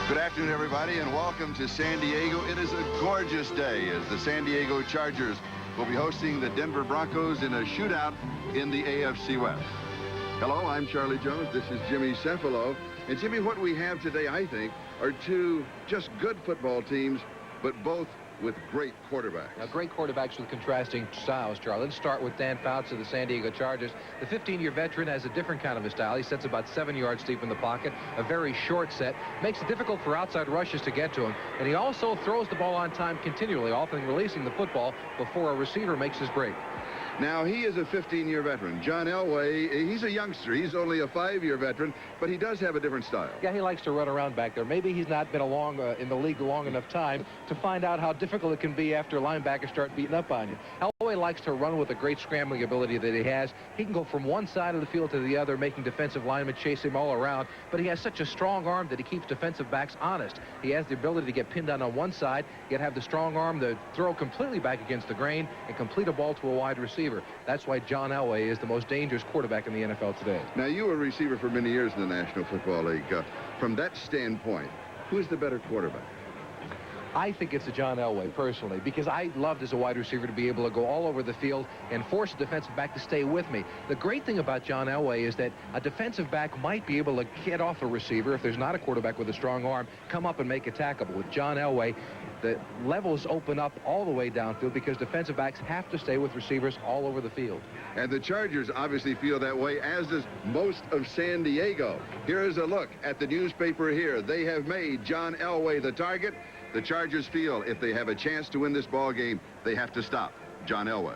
Good afternoon, everybody, and welcome to San Diego. It is a gorgeous day as the San Diego Chargers will be hosting the Denver Broncos in a shootout in the AFC West. Hello, I'm Charlie Jones. This is Jimmy Cephalo. And Jimmy, what we have today, I think, are two just good football teams, but both with great quarterbacks. Now, great quarterbacks with contrasting styles, Charlie. Let's start with Dan Fouts of the San Diego Chargers. The 15-year veteran has a different kind of a style. He sets about 7 yards deep in the pocket, a very short set, makes it difficult for outside rushes to get to him, and he also throws the ball on time continually, often releasing the football before a receiver makes his break. Now, he is a 15-year veteran. John Elway, he's a youngster. He's only a 5-year veteran, but he does have a different style. Yeah, he likes to run around back there. Maybe he's not been along in the league long enough time to find out how difficult it can be after linebackers start beating up on you. Elway likes to run with the great scrambling ability that he has. He can go from one side of the field to the other, making defensive linemen chase him all around, but he has such a strong arm that he keeps defensive backs honest. He has the ability to get pinned down on one side, yet have the strong arm to throw completely back against the grain and complete a ball to a wide receiver. That's why John Elway is the most dangerous quarterback in the NFL today. Now, you were a receiver for many years in the National Football League. From that standpoint, who is the better quarterback? I think it's a John Elway, personally, because I loved as a wide receiver to be able to go all over the field and force a defensive back to stay with me. The great thing about John Elway is that a defensive back might be able to get off a receiver if there's not a quarterback with a strong arm, come up and make a tackle. But with John Elway, the levels open up all the way downfield because defensive backs have to stay with receivers all over the field. And the Chargers obviously feel that way, as does most of San Diego. Here is a look at the newspaper here. They have made John Elway the target. The Chargers feel if they have a chance to win this ball game, they have to stop John Elway.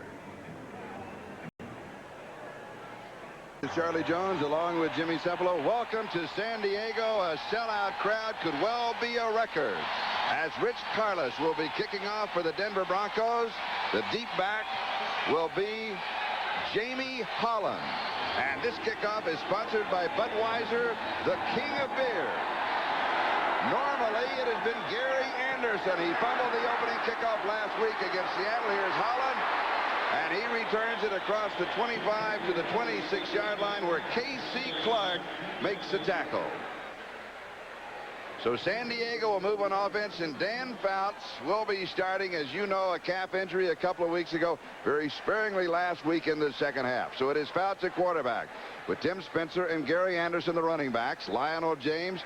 Charlie Jones along with Jimmy Cephalo. Welcome to San Diego. A sellout crowd could well be a record, as Rich Carlos will be kicking off for the Denver Broncos. The deep back will be Jamie Holland. And this kickoff is sponsored by Budweiser, the king of beer. Normally, it has been Gary Anderson. He fumbled the opening kickoff last week against Seattle. Here's Holland, and he returns it across the 25 to the 26-yard line where K.C. Clark makes the tackle. So San Diego will move on offense, and Dan Fouts will be starting, as you know, a calf injury a couple of weeks ago, very sparingly last week in the second half. So it is Fouts at quarterback, with Tim Spencer and Gary Anderson the running backs, Lionel James,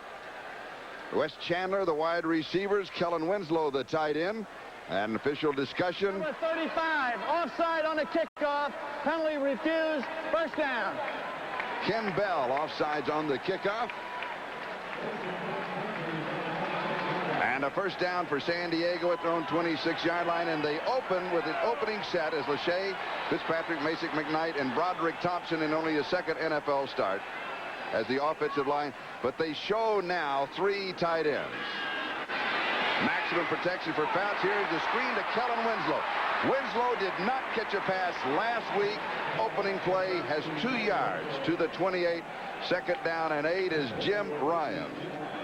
Wes Chandler, the wide receivers, Kellen Winslow, the tight end, and official discussion. Number 35, offside on the kickoff, penalty refused, first down. Ken Bell, offsides on the kickoff. And a first down for San Diego at their own 26-yard line, and they open with an opening set as Lachey, Fitzpatrick, Masek McKnight, and Broderick Thompson in only a second NFL start as the offensive line, but they show now 3 tight ends. Maximum protection for Fouts. Here's the screen to Kellen Winslow. Winslow did not catch a pass last week. Opening play has 2 yards to the 28. Second down and 8 as Jim Ryan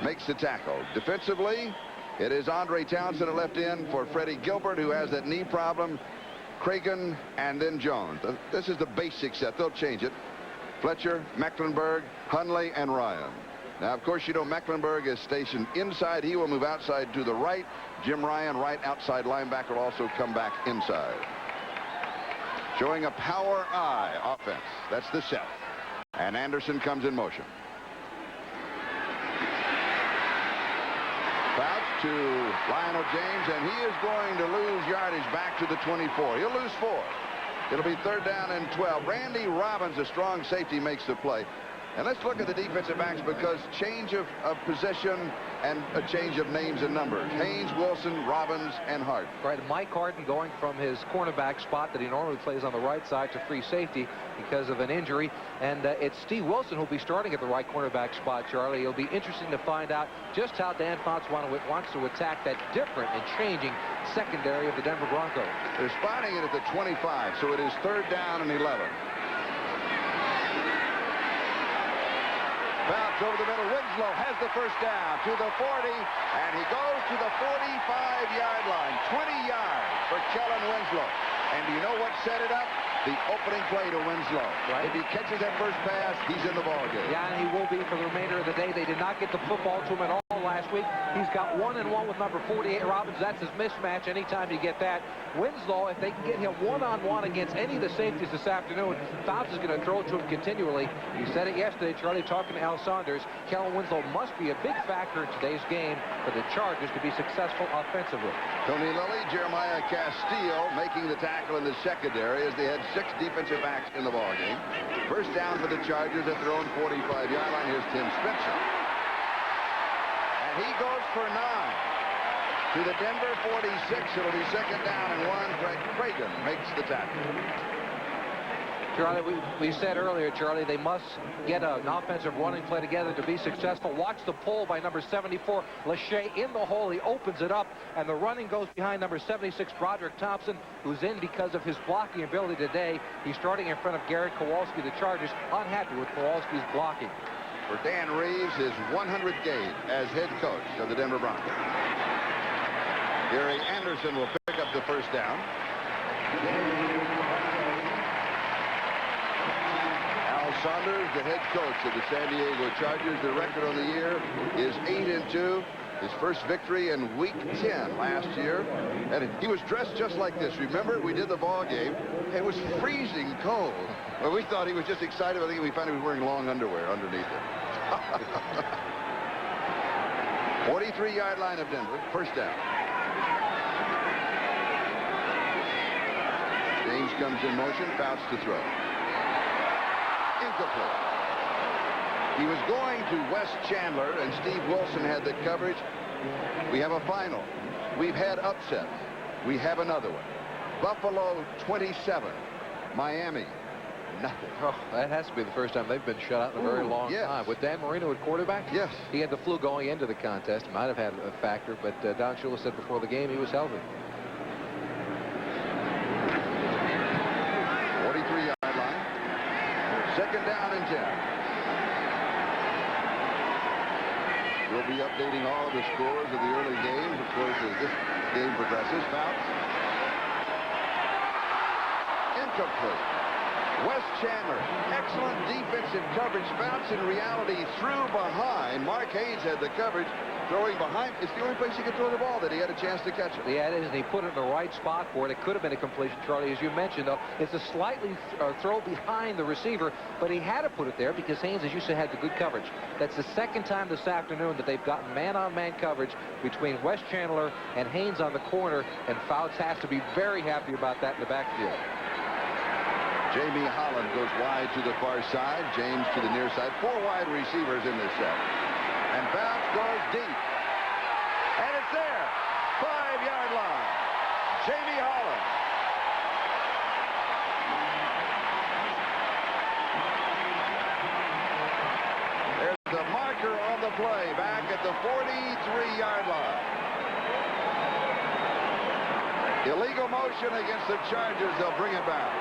makes the tackle. Defensively, it is Andre Townsend at left end for Freddie Gilbert, who has that knee problem. Cragen and then Jones. This is the basic set. They'll change it. Fletcher, Mecklenburg, Hundley, and Ryan. Now, of course, you know Mecklenburg is stationed inside. He will move outside to the right. Jim Ryan, right outside linebacker, will also come back inside. Showing a power I offense. That's the set. And Anderson comes in motion. Fouts to Lionel James, and he is going to lose yardage back to the 24. He'll lose 4. It'll be third down and 12. Randy Robbins, a strong safety, makes the play. And let's look at the defensive backs, because change of possession and a change of names and numbers. Haynes, Wilson, Robbins, and Hart. Right, Mike Harden going from his cornerback spot that he normally plays on the right side to free safety because of an injury. And it's Steve Wilson who'll be starting at the right cornerback spot, Charlie. It'll be interesting to find out just how Dan Fouts wants to attack that different and changing secondary of the Denver Broncos. They're spotting it at the 25, so it is third down and 11. Fouts over the middle. Winslow has the first down to the 40, and he goes to the 45-yard line. 20 yards for Kellen Winslow. And do you know what set it up? The opening play to Winslow. Right. If he catches that first pass, he's in the ballgame. Yeah, and he will be for the remainder of the day. They did not get the football to him at all well last week. He's got 1-1 with number 48, Robbins. That's his mismatch. Anytime you get that. Winslow, if they can get him one-on-one against any of the safeties this afternoon, Fouts is going to throw it to him continually. You said it yesterday, Charlie, talking to Al Saunders. Kellen Winslow must be a big factor in today's game for the Chargers to be successful offensively. Tony Lilly, Jeremiah Castillo making the tackle in the secondary as they had 6 defensive backs in the ballgame. First down for the Chargers at their own 45-yard line. Here's Tim Spencer. And he goes for 9. To the Denver 46. It'll be second down and 1. Greg Cragen makes the tackle. Charlie, we said earlier, Charlie, they must get an offensive running play together to be successful. Watch the pull by number 74, Lachey, in the hole. He opens it up, and the running goes behind number 76, Broderick Thompson, who's in because of his blocking ability today. He's starting in front of Garrett Kowalski. The Chargers unhappy with Kowalski's blocking. For Dan Reeves, his 100th game as head coach of the Denver Broncos. Gary Anderson will pick up the first down. Al Saunders, the head coach of the San Diego Chargers. The record on the year is 8-2. His first victory in week 10 last year. And he was dressed just like this. Remember, we did the ball game. It was freezing cold. Well, we thought he was just excited. I think we found he was wearing long underwear underneath it. 43-yard line of Denver. First down. James comes in motion. Fouts to throw. Incomplete. He was going to Wes Chandler, and Steve Wilson had the coverage. We have a final. We've had upsets. We have another one. Buffalo 27. Miami nothing. Oh, that has to be the first time they've been shut out in a very long time. With Dan Marino at quarterback? Yes. He had the flu going into the contest. He might have had a factor, but Don Shula said before the game he was healthy. 43-yard line. Second down and 10. We'll be updating all of the scores of the early games, of course, as this game progresses. Fouts. Incomplete. Wes Chandler, excellent defensive coverage. Fouts in reality threw behind. Mark Haynes had the coverage. Throwing behind. It's the only place he could throw the ball that he had a chance to catch it. Yeah, it is, and he put it in the right spot for it. It could have been a completion, Charlie, as you mentioned, though. It's a slightly throw behind the receiver, but he had to put it there because Haynes, as you said, had the good coverage. That's the second time this afternoon that they've gotten man-on-man coverage between Wes Chandler and Haynes on the corner, and Fouts has to be very happy about that in the backfield. Jamie Holland goes wide to the far side. James to the near side. 4 wide receivers in this set. And Fouts goes deep. And it's there. 5-yard line. Jamie Holland. There's the marker on the play back at the 43-yard line. Illegal motion against the Chargers. They'll bring it back.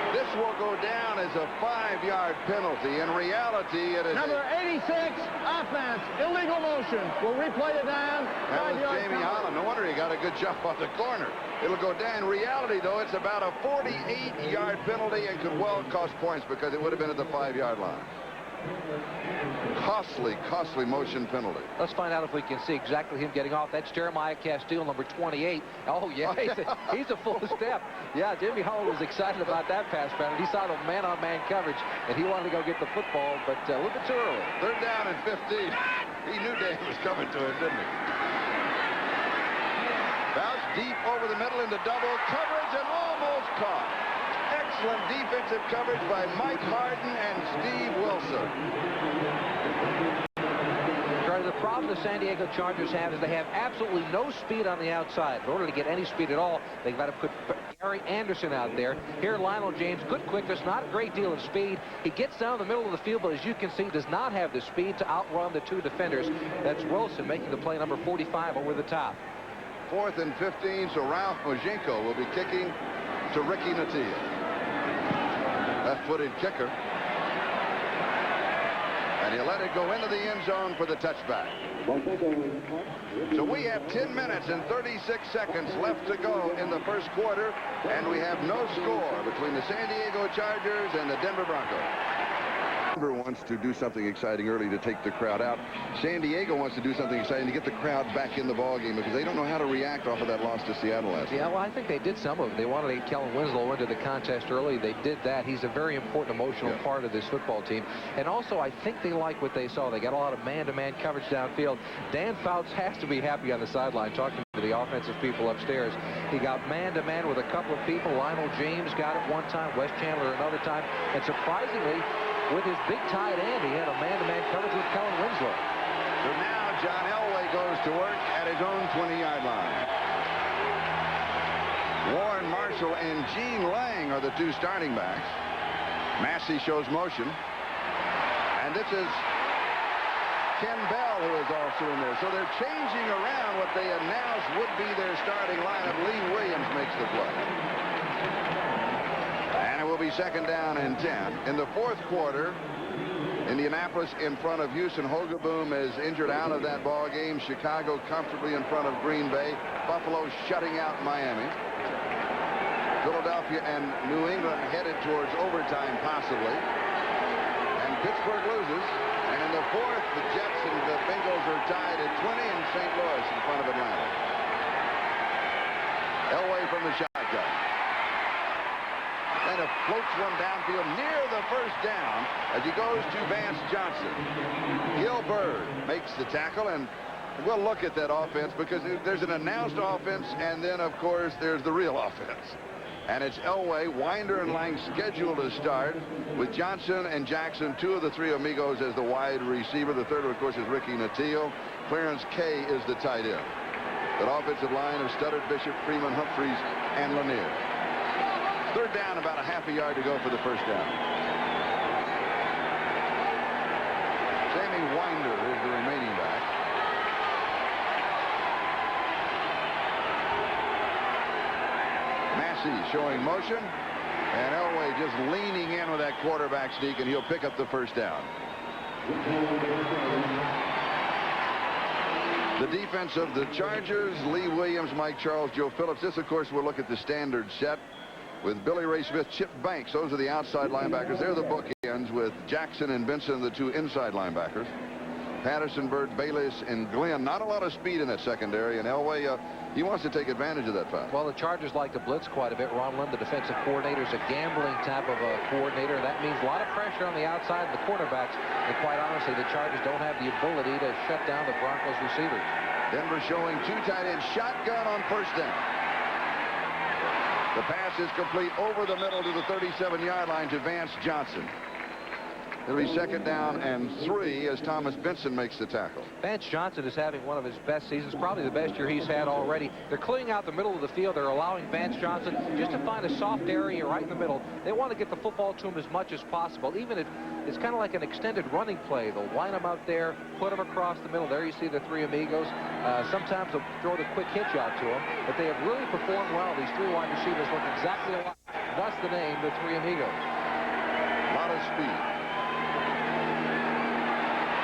This will go down as a 5-yard penalty. In reality, it is number 86, offense, illegal motion. We'll replay it down. That was Jamie Holland. No wonder he got a good jump on the corner. It'll go down. In reality, though, it's about a 48-yard penalty and could well cost points because it would have been at the 5-yard line. Costly motion penalty. Let's find out if we can see exactly him getting off. That's Jeremiah Castillo, number 28. Oh, yeah, he's a full step. Yeah, Jimmy Holland was excited about that pass penalty. He saw the man-on-man coverage, and he wanted to go get the football, but a little bit too early. Third down and 15. He knew Dan was coming to him, didn't he? Fouts deep over the middle into double coverage and almost caught. Excellent defensive coverage by Mike Harden and Steve Wilson. Charlie, the problem the San Diego Chargers have is they have absolutely no speed on the outside. In order to get any speed at all, they've got to put Gary Anderson out there. Here, Lionel James, good quickness, not a great deal of speed. He gets down the middle of the field, but as you can see, does not have the speed to outrun the 2 defenders. That's Wilson making the play, number 45, over the top. 4th and 15, so Ralph Mojenko will be kicking to Ricky Natil. Left-footed kicker. And he'll let it go into the end zone for the touchback. So we have 10 minutes and 36 seconds left to go in the first quarter, and we have no score between the San Diego Chargers and the Denver Broncos. Denver wants to do something exciting early to take the crowd out. San Diego wants to do something exciting to get the crowd back in the ballgame because they don't know how to react off of that loss to Seattle last night. Yeah, well, I think they did some of it. They wanted to get Kellen Winslow into the contest early. They did that. He's a very important emotional part of this football team. And also, I think they like what they saw. They got a lot of man-to-man coverage downfield. Dan Fouts has to be happy on the sideline talking to the offensive people upstairs. He got man-to-man with a couple of people. Lionel James got it one time, Wes Chandler another time. And surprisingly, with his big tight end, he had a man-to-man coverage with Kellen Winslow. So now John Elway goes to work at his own 20-yard line. Warren Marshall and Gene Lang are the two starting backs. Massey shows motion. And this is Ken Bell, who is also in there. So they're changing around what they announced would be their starting lineup. Lee Williams makes the play. And it will be second down and 10. In the fourth quarter, Indianapolis in front of Houston. Hogaboom is injured out of that ball game. Chicago comfortably in front of Green Bay. Buffalo shutting out Miami. Philadelphia and New England headed towards overtime possibly. And Pittsburgh loses. And in the fourth, the Jets and the Bengals are tied at 20 in St. Louis in front of Atlanta. Elway from the shotgun. Kind of floats one downfield near the first down as he goes to Vance Johnson. Gil Byrd makes the tackle, and we'll look at that offense because there's an announced offense, and then, of course, there's the real offense. And it's Elway, Winder, and Lang scheduled to start with Johnson and Jackson, two of the three amigos as the wide receiver. The third, of course, is Ricky Natil. Clarence Kay is the tight end. That offensive line of Studdard, Bishop, Freeman, Humphreys, and Lanier. Third down, about a half a yard to go for the first down. Sammy Winder is the remaining back. Massey showing motion, and Elway just leaning in with that quarterback sneak, and he'll pick up the first down. The defense of the Chargers, Lee Williams, Mike Charles, Joe Phillips. This, of course, we'll look at the standard set with Billy Ray Smith, Chip Banks. Those are the outside linebackers. They're the bookends with Jackson and Benson, the two inside linebackers. Patterson, Bird, Bayless, and Glenn. Not a lot of speed in that secondary, and Elway, he wants to take advantage of that fact. Well, the Chargers like to blitz quite a bit. Ron Lynn, the defensive coordinator, is a gambling type of a coordinator. That means a lot of pressure on the outside of the quarterbacks, and quite honestly, the Chargers don't have the ability to shut down the Broncos receivers. Denver showing two tight ends, shotgun on first down. The pass is complete over the middle to the 37-yard line to Vance Johnson. It'll be second down and 3 as Thomas Benson makes the tackle. Vance Johnson is having one of his best seasons, probably the best year he's had already. They're clearing out the middle of the field. They're allowing Vance Johnson just to find a soft area right in the middle. They want to get the football to him as much as possible, even if it's kind of like an extended running play. They'll line him out there, put him across the middle. There you see the three amigos. Sometimes they'll throw the quick hitch out to him, but they have really performed well. These three wide receivers look exactly alike. Thus the name, the three amigos. A lot of speed.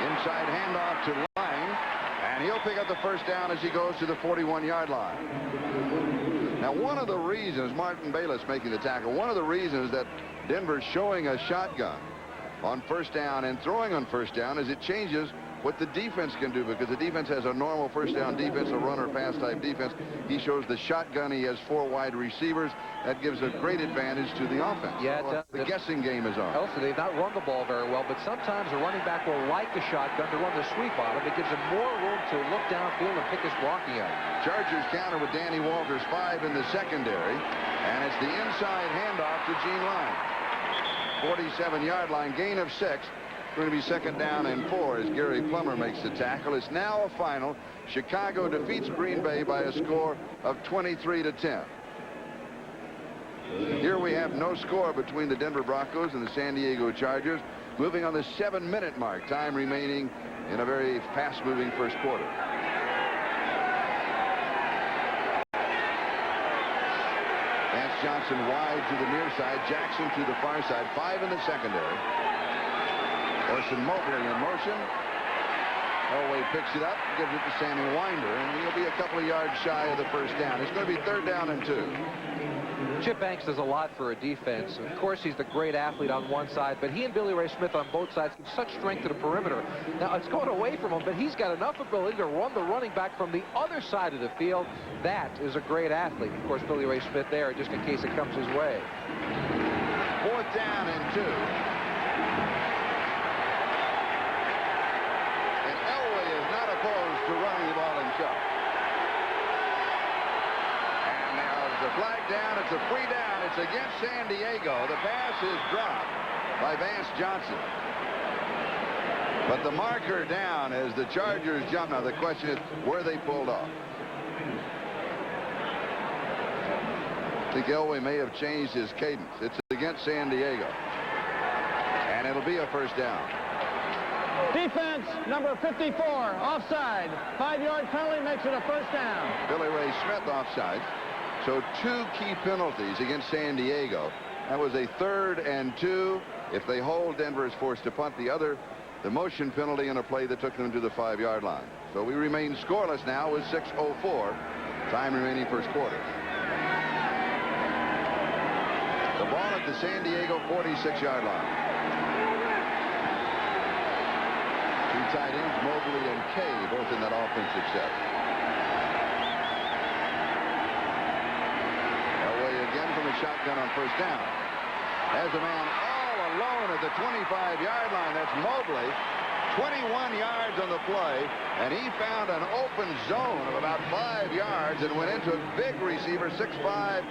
Inside handoff to Lang, and he'll pick up the first down as he goes to the 41-yard line. Now, one of the reasons, Martin Bayless making the tackle, one of the reasons that Denver's showing a shotgun on first down and throwing on first down is it changes what the defense can do, because the defense has a normal first down defense, a runner pass type defense. He shows the shotgun. He has 4 wide receivers. That gives a great advantage to the offense. Yeah, so, the guessing game is on. Also, they've not run the ball very well, but sometimes a running back will like the shotgun to run the sweep on it. It gives him more room to look downfield and pick his blocking out. Chargers counter with Danny Walters, 5 in the secondary, and it's the inside handoff to Gene Lang. 47-yard line, gain of 6. Going to be second down and 4 as Gary Plummer makes the tackle. It's now a final. Chicago defeats Green Bay by a score of 23-10. Here we have no score between the Denver Broncos and the San Diego Chargers. Moving on the 7-minute mark. Time remaining in a very fast-moving first quarter. Vance Johnson wide to the near side. Jackson to the far side. 5 in the secondary. Orson Mobley in motion. Elway picks it up, gives it to Sammy Winder, and he'll be a couple of yards shy of the first down. It's going to be third down and 2. Chip Banks does a lot for a defense. Of course, he's the great athlete on one side, but he and Billy Ray Smith on both sides give such strength to the perimeter. Now, it's going away from him, but he's got enough ability to run the running back from the other side of the field. That is a great athlete. Of course, Billy Ray Smith there, just in case it comes his way. 4th down and 2. And Elway is not opposed to running the ball himself. And now there's a flag down. It's a free down. It's against San Diego. The pass is dropped by Vance Johnson. But the marker down as the Chargers jump. Now the question is, were they pulled off? I think Elway may have changed his cadence. It's against San Diego. And it'll be a first down. Defense, number 54, offside. 5-yard penalty makes it a first down. Billy Ray Smith offside. So 2 key penalties against San Diego. That was a 3rd and 2. If they hold, Denver is forced to punt. The motion penalty in a play that took them to the 5-yard line. So we remain scoreless now with 6:04 time remaining first quarter. The ball at the San Diego 46-yard line. 2 tight ends, Mobley and Kay, both in that offensive set. Elway again from the shotgun on first down. Has a man all alone at the 25-yard line. That's Mobley. 21 yards on the play, and he found an open zone of about 5 yards and went into a big receiver, 6'5",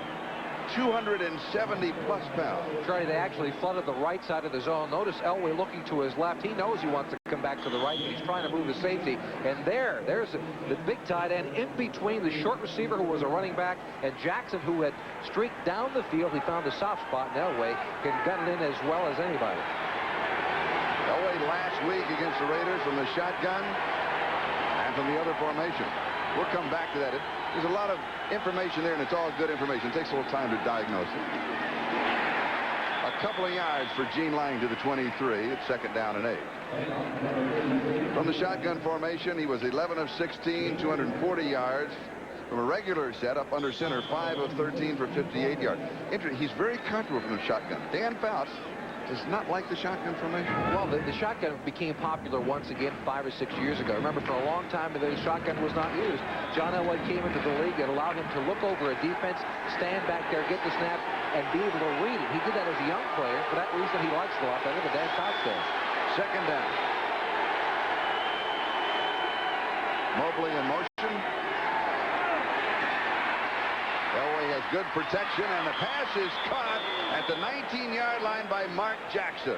270-plus pounds. Charlie, they actually flooded the right side of the zone. Notice Elway looking to his left. He knows he wants to come back to the right, but he's trying to move the safety. And there's the big tight end in between the short receiver, who was a running back, and Jackson, who had streaked down the field. He found a soft spot, and Elway can gut it in as well as anybody. Elway last week against the Raiders from the shotgun and from the other formation. We'll come back to that. There's a lot of information there, and it's all good information. It takes a little time to diagnose it. A couple of yards for Gene Lang to the 23. It's 2nd down and 8. From the shotgun formation, he was 11 of 16, 240 yards. From a regular setup under center, 5 of 13 for 58 yards. He's very comfortable from the shotgun. Dan Fouts does not like the shotgun formation. Well, the shotgun became popular once again 5 or 6 years ago. Remember, for a long time, the shotgun was not used. John Elway came into the league. It allowed him to look over a defense, stand back there, get the snap, and be able to read it. He did that as a young player. For that reason, he likes it a lot better than Dan Fouts does. 2nd down. Mobley in motion. Elway has good protection, and the pass is caught at the 19-yard line by Mark Jackson.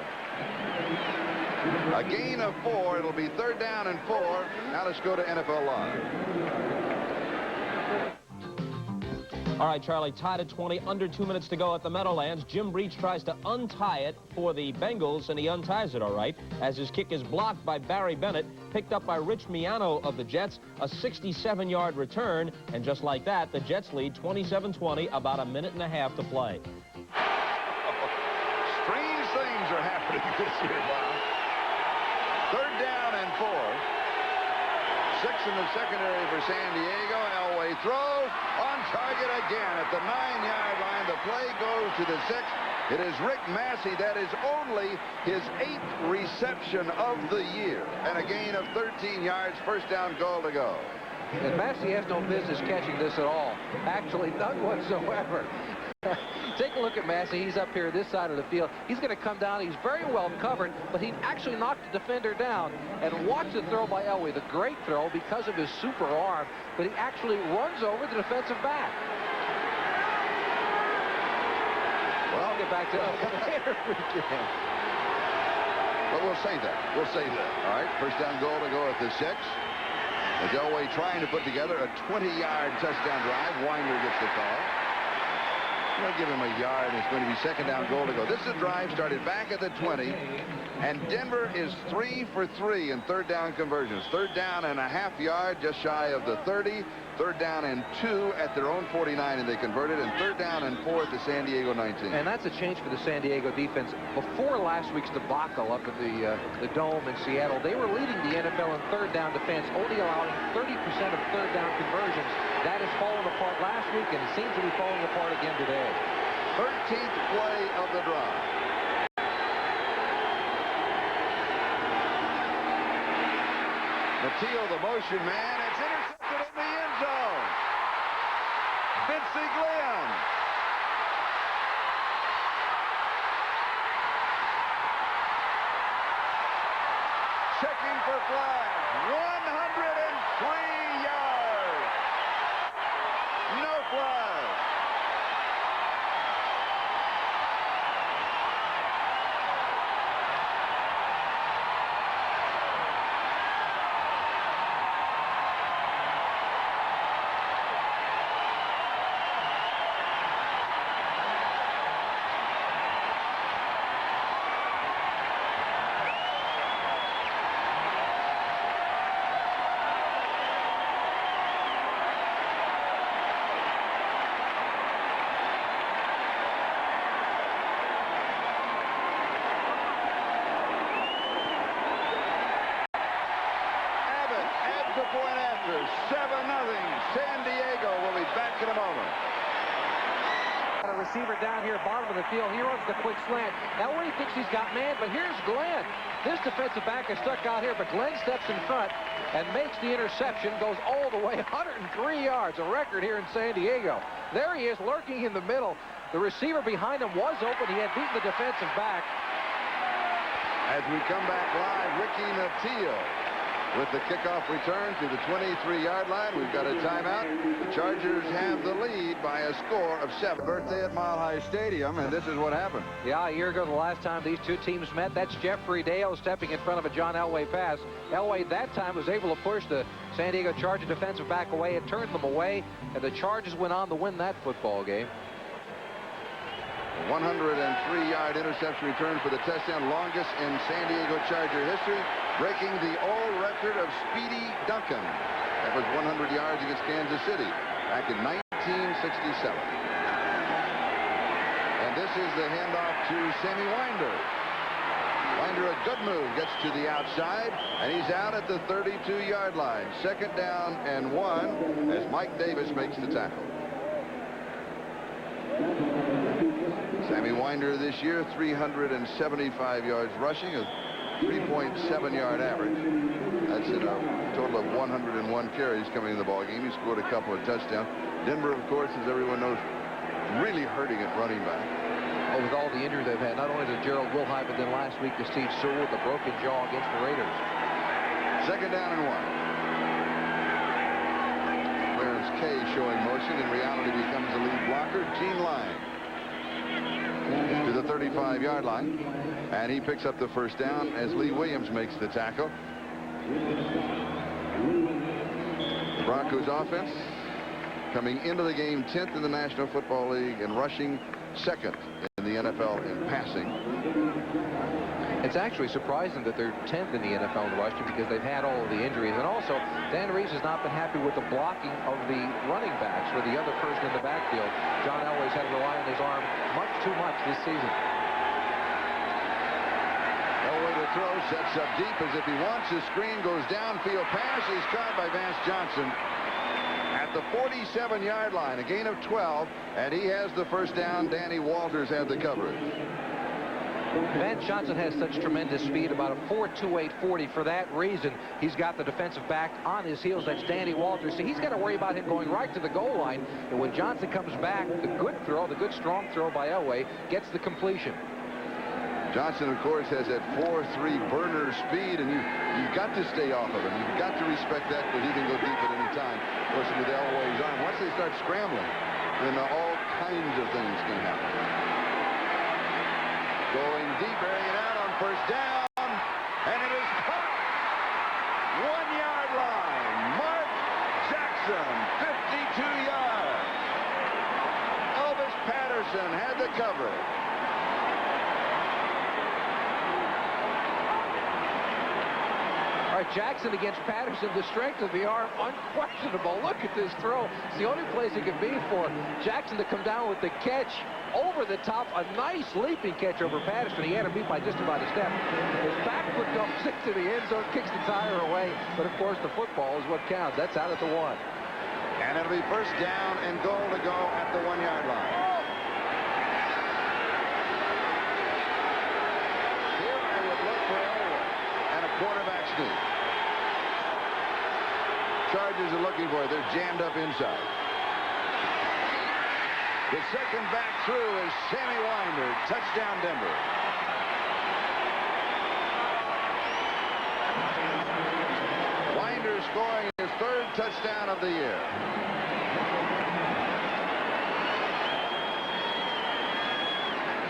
A gain of 4. It'll be 3rd down and 4. Now let's go to NFL Live. All right, Charlie, tied at 20, under 2 minutes to go at the Meadowlands. Jim Breach tries to untie it for the Bengals, and he unties it all right, as his kick is blocked by Barry Bennett, picked up by Rich Miano of the Jets, a 67-yard return, and just like that, the Jets lead 27-20, about a minute and a half to play. Strange things are happening this year, Bob. 3rd down and 4. 6 in the secondary for San Diego. Elway throw on target again at the 9-yard line. The play goes to the 6. It is Rick Massey. That is only his 8th reception of the year. And a gain of 13 yards. First down goal to go. And Massey has no business catching this at all. Actually, none whatsoever. Take a look at Massey. He's up here this side of the field. He's going to come down. He's very well covered, but he actually knocked the defender down. And watch the throw by Elway. The great throw because of his super arm, but he actually runs over the defensive back. Well, I'll get back to that later if we can. But we'll say that. We'll say that. All right, first down goal to go at the 6. As Elway trying to put together a 20-yard touchdown drive. Winder gets the call. We'll give him a yard. It's going to be 2nd down goal to go. This is a drive started back at the 20, and Denver is 3 for 3 in 3rd down conversions. 3rd down and a half yard, just shy of the 30. 3rd down and 2 at their own 49, and they converted, and 3rd down and 4 at the San Diego 19. And that's a change for the San Diego defense. Before last week's debacle up at the Dome in Seattle, they were leading the NFL in 3rd down defense, only allowing 30% of 3rd down conversions. That has fallen apart last week, and it seems to be falling apart again today. 13th play of the drive. Matteo, the motion man, it's intercepted in the end zone. Vince Glenn. Checking for flag. 103 yards. No flag. Point after 7-0. San Diego will be back in a moment. Got a receiver down here, bottom of the field. He runs the quick slant. Elway thinks he's got man, but here's Glenn. This defensive back is stuck out here, but Glenn steps in front and makes the interception, goes all the way 103 yards, a record here in San Diego. There he is, lurking in the middle. The receiver behind him was open. He had beaten the defensive back. As we come back live, Ricky Matteo with the kickoff return to the 23-yard line. We've got a timeout. The Chargers have the lead by a score of 7. Birthday at Mile High Stadium, and this is what happened. Yeah, a year ago, the last time these two teams met, that's Jeffrey Dale stepping in front of a John Elway pass. Elway that time was able to push the San Diego Charger defensive back away. It turned them away, and the Chargers went on to win that football game. 103-yard interception return for the touchdown, longest in San Diego Charger history, breaking the old record of Speedy Duncan. That was 100 yards against Kansas City back in 1967. And this is the handoff to Sammy Winder. Winder, a good move, gets to the outside, and he's out at the 32-yard line. 2nd down and 1 as Mike Davis makes the tackle. Sammy Winder this year, 375 yards rushing, a 3.7-yard average. That's in a total of 101 carries coming in the ballgame. He scored a couple of touchdowns. Denver, of course, as everyone knows, really hurting at running back. Oh, with all the injuries they've had, not only to Gerald Wilhite, but then last week to Steve Sewell with the broken jaw against the Raiders. 2nd down and 1. Clarence Kay showing motion. In reality becomes the lead blocker. Gene Lang to the 35-yard line, and he picks up the 1st down as Lee Williams makes the tackle. The Broncos offense coming into the game 10th in the National Football League and rushing 2nd in the NFL in passing. It's actually surprising that they're 10th in the NFL in rushing because they've had all of the injuries. And also, Dan Reeves has not been happy with the blocking of the running backs or the other person in the backfield. John Elway's had to rely on his arm much too much this season. Elway to throw, sets up deep as if he wants a screen, goes downfield pass. He's caught by Vance Johnson at the 47-yard line, a gain of 12, and he has the 1st down. Danny Walters had the coverage. Vance Johnson has such tremendous speed, about a 4.28 40. For that reason, he's got the defensive back on his heels. That's Danny Walters. So he's got to worry about him going right to the goal line. And when Johnson comes back, the good throw, the good strong throw by Elway, gets the completion. Johnson, of course, has that 4.3 burner speed, and you've got to stay off of him. You've got to respect that because he can go deep at any time. Of course, with Elway's arm, once they start scrambling, then all kinds of things can happen. Going deep, bearing it out on 1st down, and it is caught. 1-yard line. Mark Jackson, 52 yards. Elvis Patterson had the coverage. All right, Jackson against Patterson. The strength of the arm, unquestionable. Look at this throw. It's the only place it can be for Jackson to come down with the catch over the top. A nice leaping catch over Patterson. He had him beat by just about a step. His back foot goes into the end zone, kicks the tire away. But, of course, the football is what counts. That's out at the 1. And it'll be first down and goal to go at the 1-yard line. Here I would look for Elway and a quarterback sneak. Chargers are looking for it. They're jammed up inside. The second back through is Sammy Winder. Touchdown, Denver. Winder scoring his 3rd touchdown of the year.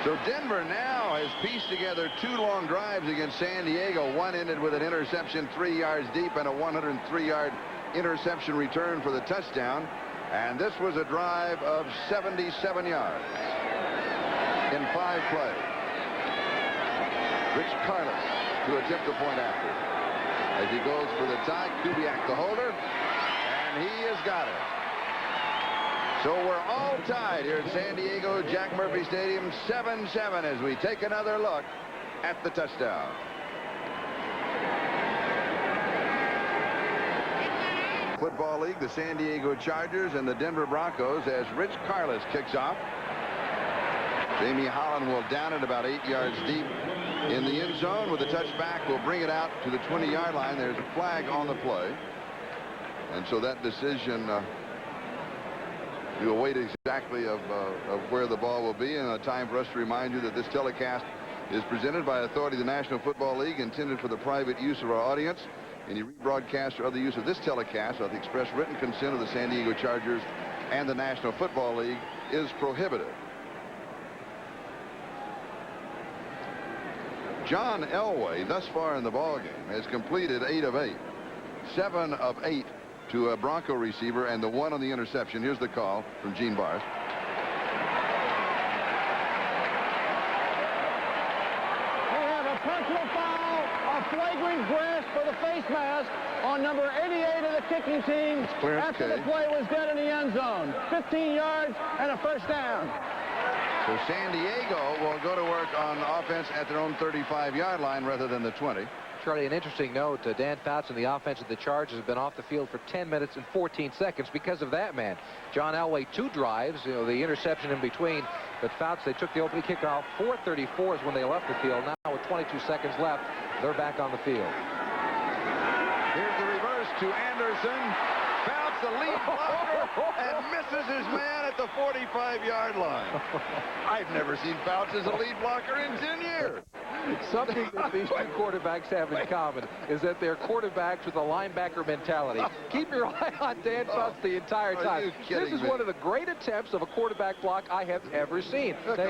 So Denver now has pieced together 2 long drives against San Diego. One ended with an interception 3 yards deep and a 103-yard interception return for the touchdown. And this was a drive of 77 yards in 5 plays. Rich Carlos to attempt the point after. As he goes for the tie, Kubiak the holder, and he has got it. So we're all tied here at San Diego Jack Murphy Stadium, 7-7, as we take another look at the touchdown. Football League, the San Diego Chargers and the Denver Broncos, as Rich Carlos kicks off. Jamie Holland will down it about 8 yards deep in the end zone with a touchback. Will bring it out to the 20-yard line. There's a flag on the play. And so that decision, you await exactly of where the ball will be, and a time for us to remind you that this telecast is presented by authority of the National Football League, intended for the private use of our audience. Any rebroadcast or other use of this telecast without the express written consent of the San Diego Chargers and the National Football League is prohibited. John Elway, thus far in the ballgame, has completed 8 of 8. 7 of 8 to a Bronco receiver, and the 1 on the interception. Here's the call from Gene Barst. We have a personal foul, a flagrant grasp for the face mask on number 88 of the kicking team after the play was dead in the end zone. 15 yards and a first down. So San Diego will go to work on offense at their own 35-yard line rather than the 20. Charlie, an interesting note, Dan Fouts and the offense of the Chargers has been off the field for 10 minutes and 14 seconds because of that man. John Elway, 2 drives, the interception in between. But Fouts, they took the opening kickoff. 4:34 is when they left the field. Now with 22 seconds left, they're back on the field. Here's the reverse to Anderson. Fouts, the lead blocker, and misses his man at the 45-yard line. I've never seen Fouts as a lead blocker in 10 years. Something that these 2 quarterbacks have in common is that they're quarterbacks with a linebacker mentality. Keep your eye on Dan Fouts the entire time. This is one of the great attempts of a quarterback block I have ever seen. Now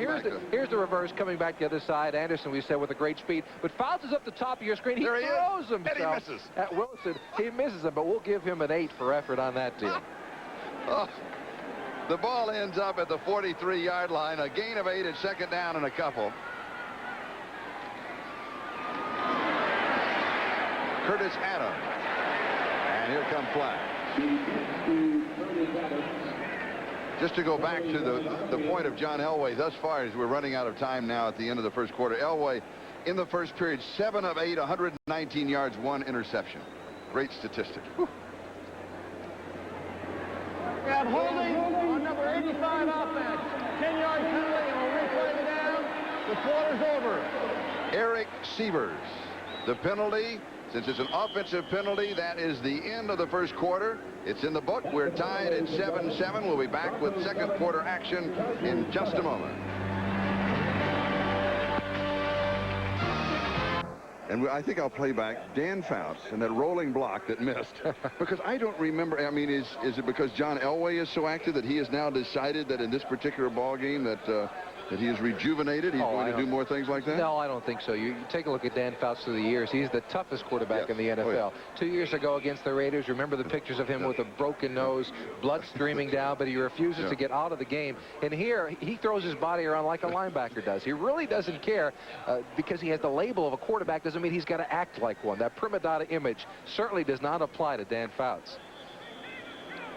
here's the reverse coming back the other side. Anderson, we said, with a great speed. But Fouts is up the top of your screen. He throws himself and he misses. At Wilson. He misses him, but we'll give him an 8 for effort on that deal. The ball ends up at the 43-yard line. A gain of 8 at second down and a couple. Curtis Adams. And here come flags. Just to go back to the point of John Elway thus far, as we're running out of time now at the end of the first quarter. Elway, in the first period, 7 of 8, 119 yards, 1 interception. Great statistic. Whew. We have holding on number 85 offense. 10-yard penalty, and we'll replay the down. The quarter's over. Eric Sievers. The penalty, since it's an offensive penalty, that is the end of the first quarter. It's in the book. We're tied at 7-7. We'll be back with second quarter action in just a moment. And I think I'll play back Dan Fouts and that rolling block that missed. Because I don't remember. I mean, is it because John Elway is so active that he has now decided that in this particular ball game that that he is rejuvenated? He's going to do more things like that? No, I don't think so. You take a look at Dan Fouts through the years. He's the toughest quarterback in the NFL. Oh, yeah. 2 years ago against the Raiders, remember the pictures of him with a broken nose, blood streaming down, but he refuses to get out of the game. And here, he throws his body around like a linebacker does. He really doesn't care because he has the label of a quarterback doesn't mean he's got to act like one. That prima donna image certainly does not apply to Dan Fouts.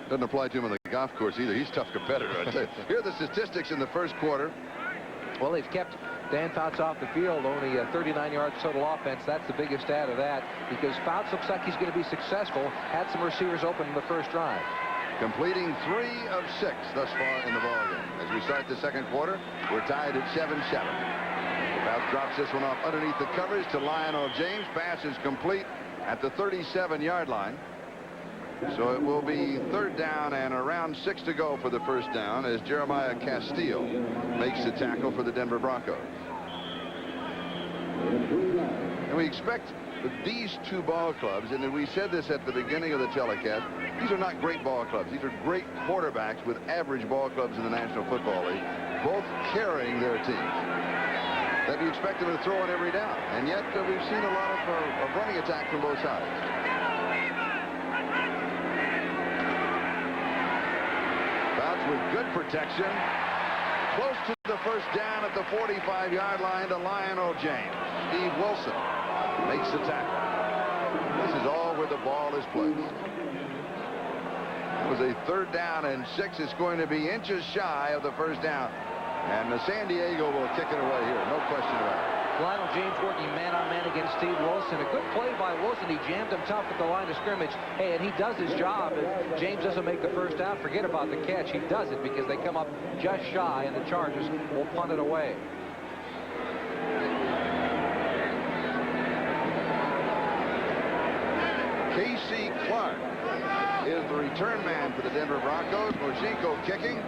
Doesn't apply to him on the golf course either. He's a tough competitor, I tell you. Here are the statistics in the first quarter. Well, they've kept Dan Fouts off the field, only 39 yards total offense. That's the biggest stat of that because Fouts looks like he's going to be successful. Had some receivers open in the first drive. Completing 3 of 6 thus far in the ballgame. As we start the second quarter, we're tied at 7-7. Fouts drops this one off underneath the coverage to Lionel James. Pass is complete at the 37-yard line. So it will be 3rd down and around 6 to go for the first down as Jeremiah Castillo makes the tackle for the Denver Broncos. And we expect that these two ball clubs, and we said this at the beginning of the telecast, these are not great ball clubs. These are great quarterbacks with average ball clubs in the National Football League, both carrying their teams. That you expect them to throw it every down. And yet we've seen a lot of running attack from both sides. With good protection, close to the first down at the 45-yard line to Lionel James. Steve Wilson makes the tackle. This is all where the ball is placed. It was a 3rd down and 6. It's going to be inches shy of the first down. And San Diego will kick it away here. No question about it. Lionel James working man-on-man against Steve Wilson. A good play by Wilson. He jammed him tough at the line of scrimmage. Hey, and he does his job. If James doesn't make the first down, forget about the catch. He does it because they come up just shy, and the Chargers will punt it away. Casey Clark is the return man for the Denver Broncos. Moshinko kicking.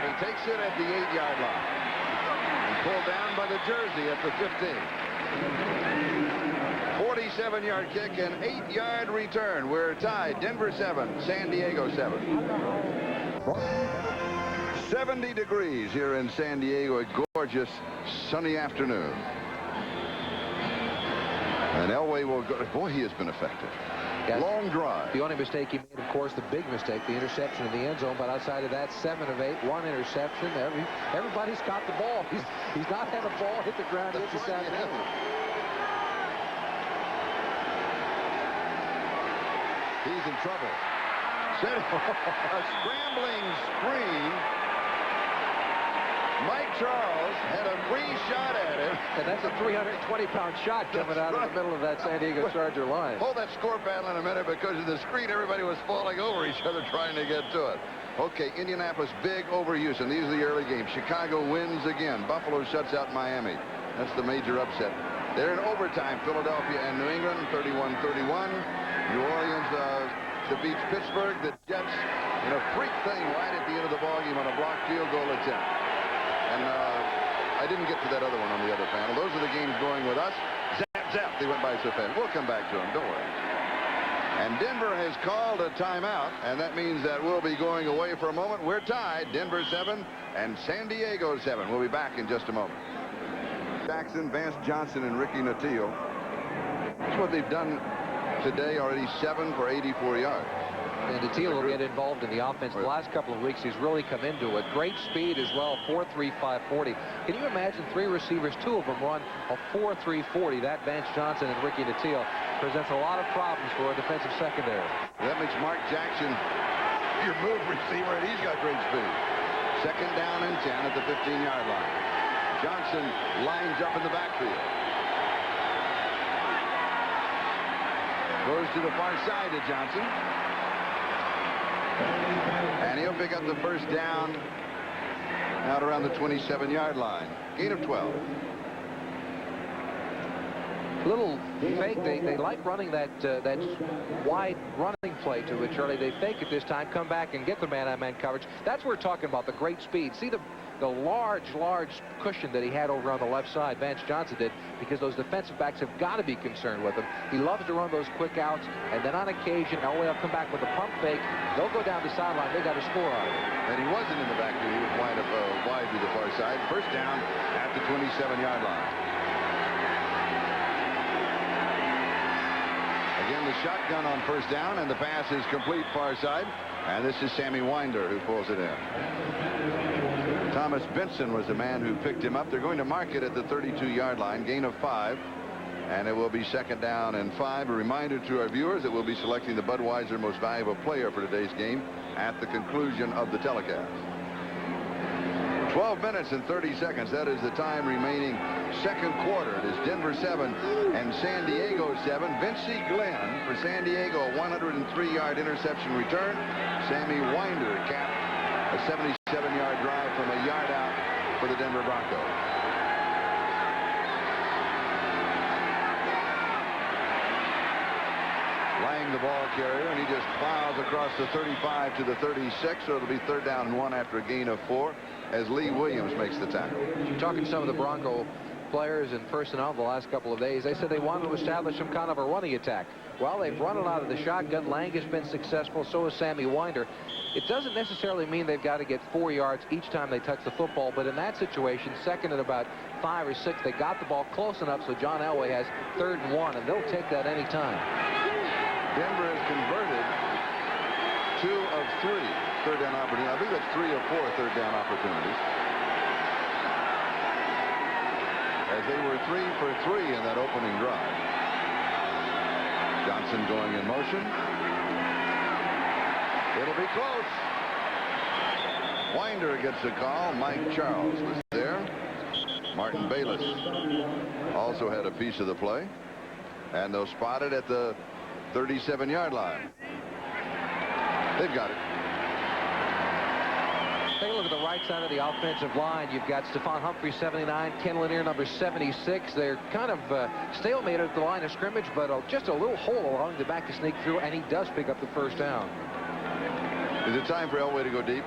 He takes it at the 8-yard line. Pulled down by the jersey at the 15. 47-yard kick and 8-yard return. We're tied. Denver 7, San Diego 7. 70 degrees here in San Diego. A gorgeous sunny afternoon. And Elway will go. Boy, he has been effective. Long drive. The only mistake he made, of course, the big mistake, the interception in the end zone. But outside of that, 7 of 8, 1 interception. Everybody's caught the ball. He's not had a ball hit the ground yet this afternoon. He's in trouble. A scrambling screen. Mike Charles had a free shot at him. And that's a 320-pound shot coming out of the middle of that San Diego Charger line. Hold that score battle in a minute because of the screen. Everybody was falling over each other trying to get to it. Okay, Indianapolis, big over Houston. These are the early games. Chicago wins again. Buffalo shuts out Miami. That's the major upset. They're in overtime. Philadelphia and New England, 31-31. New Orleans defeats Pittsburgh. The Jets in a freak thing right at the end of the ballgame on a blocked field goal attempt. And I didn't get to that other one on the other panel. Those are the games going with us. Zap, zap, they went by so fast. We'll come back to them, don't worry. And Denver has called a timeout, and that means that we'll be going away for a moment. We're tied, Denver 7 and San Diego 7. We'll be back in just a moment. Jackson, Vance Johnson, and Ricky Nattillo. That's what they've done today, already 7 for 84 yards. And Nattillo will get involved in the offense. The last couple of weeks, he's really come into it. Great speed as well, 4.3, 540. Can you imagine 3 receivers, 2 of them run a 4.3 40? That Vance Johnson and Ricky Nattillo presents a lot of problems for a defensive secondary. That makes Mark Jackson your move receiver, and he's got great speed. 2nd down and 10 at the 15-yard line. Johnson lines up in the backfield. Goes to the far side to Johnson. And he'll pick up the first down out around the 27-yard line. Gain of 12. Little fake. They like running that wide running play to it, Charlie. They fake it this time, come back and get the man-on-man coverage. That's what we're talking about, the great speed. See the the large cushion that he had over on the left side, Vance Johnson did, because those defensive backs have got to be concerned with him. He loves to run those quick outs, and then on occasion, Elway will come back with a pump fake. They'll go down the sideline. They got to score on it. And he wasn't in the backfield. He was wide to the far side. First down at the 27-yard line. Again, the shotgun on first down, and the pass is complete far side. And this is Sammy Winder who pulls it in. Thomas Benson was the man who picked him up. They're going to mark it at the 32-yard line, gain of 5. And it will be second down and 5. A reminder to our viewers that we'll be selecting the Budweiser Most Valuable Player for today's game at the conclusion of the telecast. 12 minutes and 30 seconds. That is the time remaining. Second quarter. It is Denver 7 and San Diego 7. Vincey Glenn for San Diego, a 103-yard interception return. Sammy Winder capped a 77-yard drive from a yard out for the Denver Broncos. Lang, the ball carrier, and he just plows across the 35 to the 36, so it'll be third down and 1 after a gain of 4 as Lee Williams makes the tackle. Talking to some of the Bronco players and personnel the last couple of days, they said they wanted to establish some kind of a running attack. Well, they've run it out of the shotgun. Lang has been successful, so has Sammy Winder. It doesn't necessarily mean they've got to get 4 yards each time they touch the football, but in that situation, second and about 5 or 6, they got the ball close enough so John Elway has third and 1, and they'll take that any time. Denver has converted 2 of 3 third down opportunities. I think that's 3 of 4 third down opportunities. As they were 3 for 3 in that opening drive. Johnson going in motion. It'll be close. Winder gets the call. Mike Charles was there. Martin Bayless also had a piece of the play. And they'll spot it at the 37-yard line. They've got it. Take a look at the right side of the offensive line. You've got Stephon Humphrey, 79, Ken Lanier, number 76. They're kind of stalemated at the line of scrimmage, but just a little hole along the back to sneak through, and he does pick up the first down. Is it time for Elway to go deep?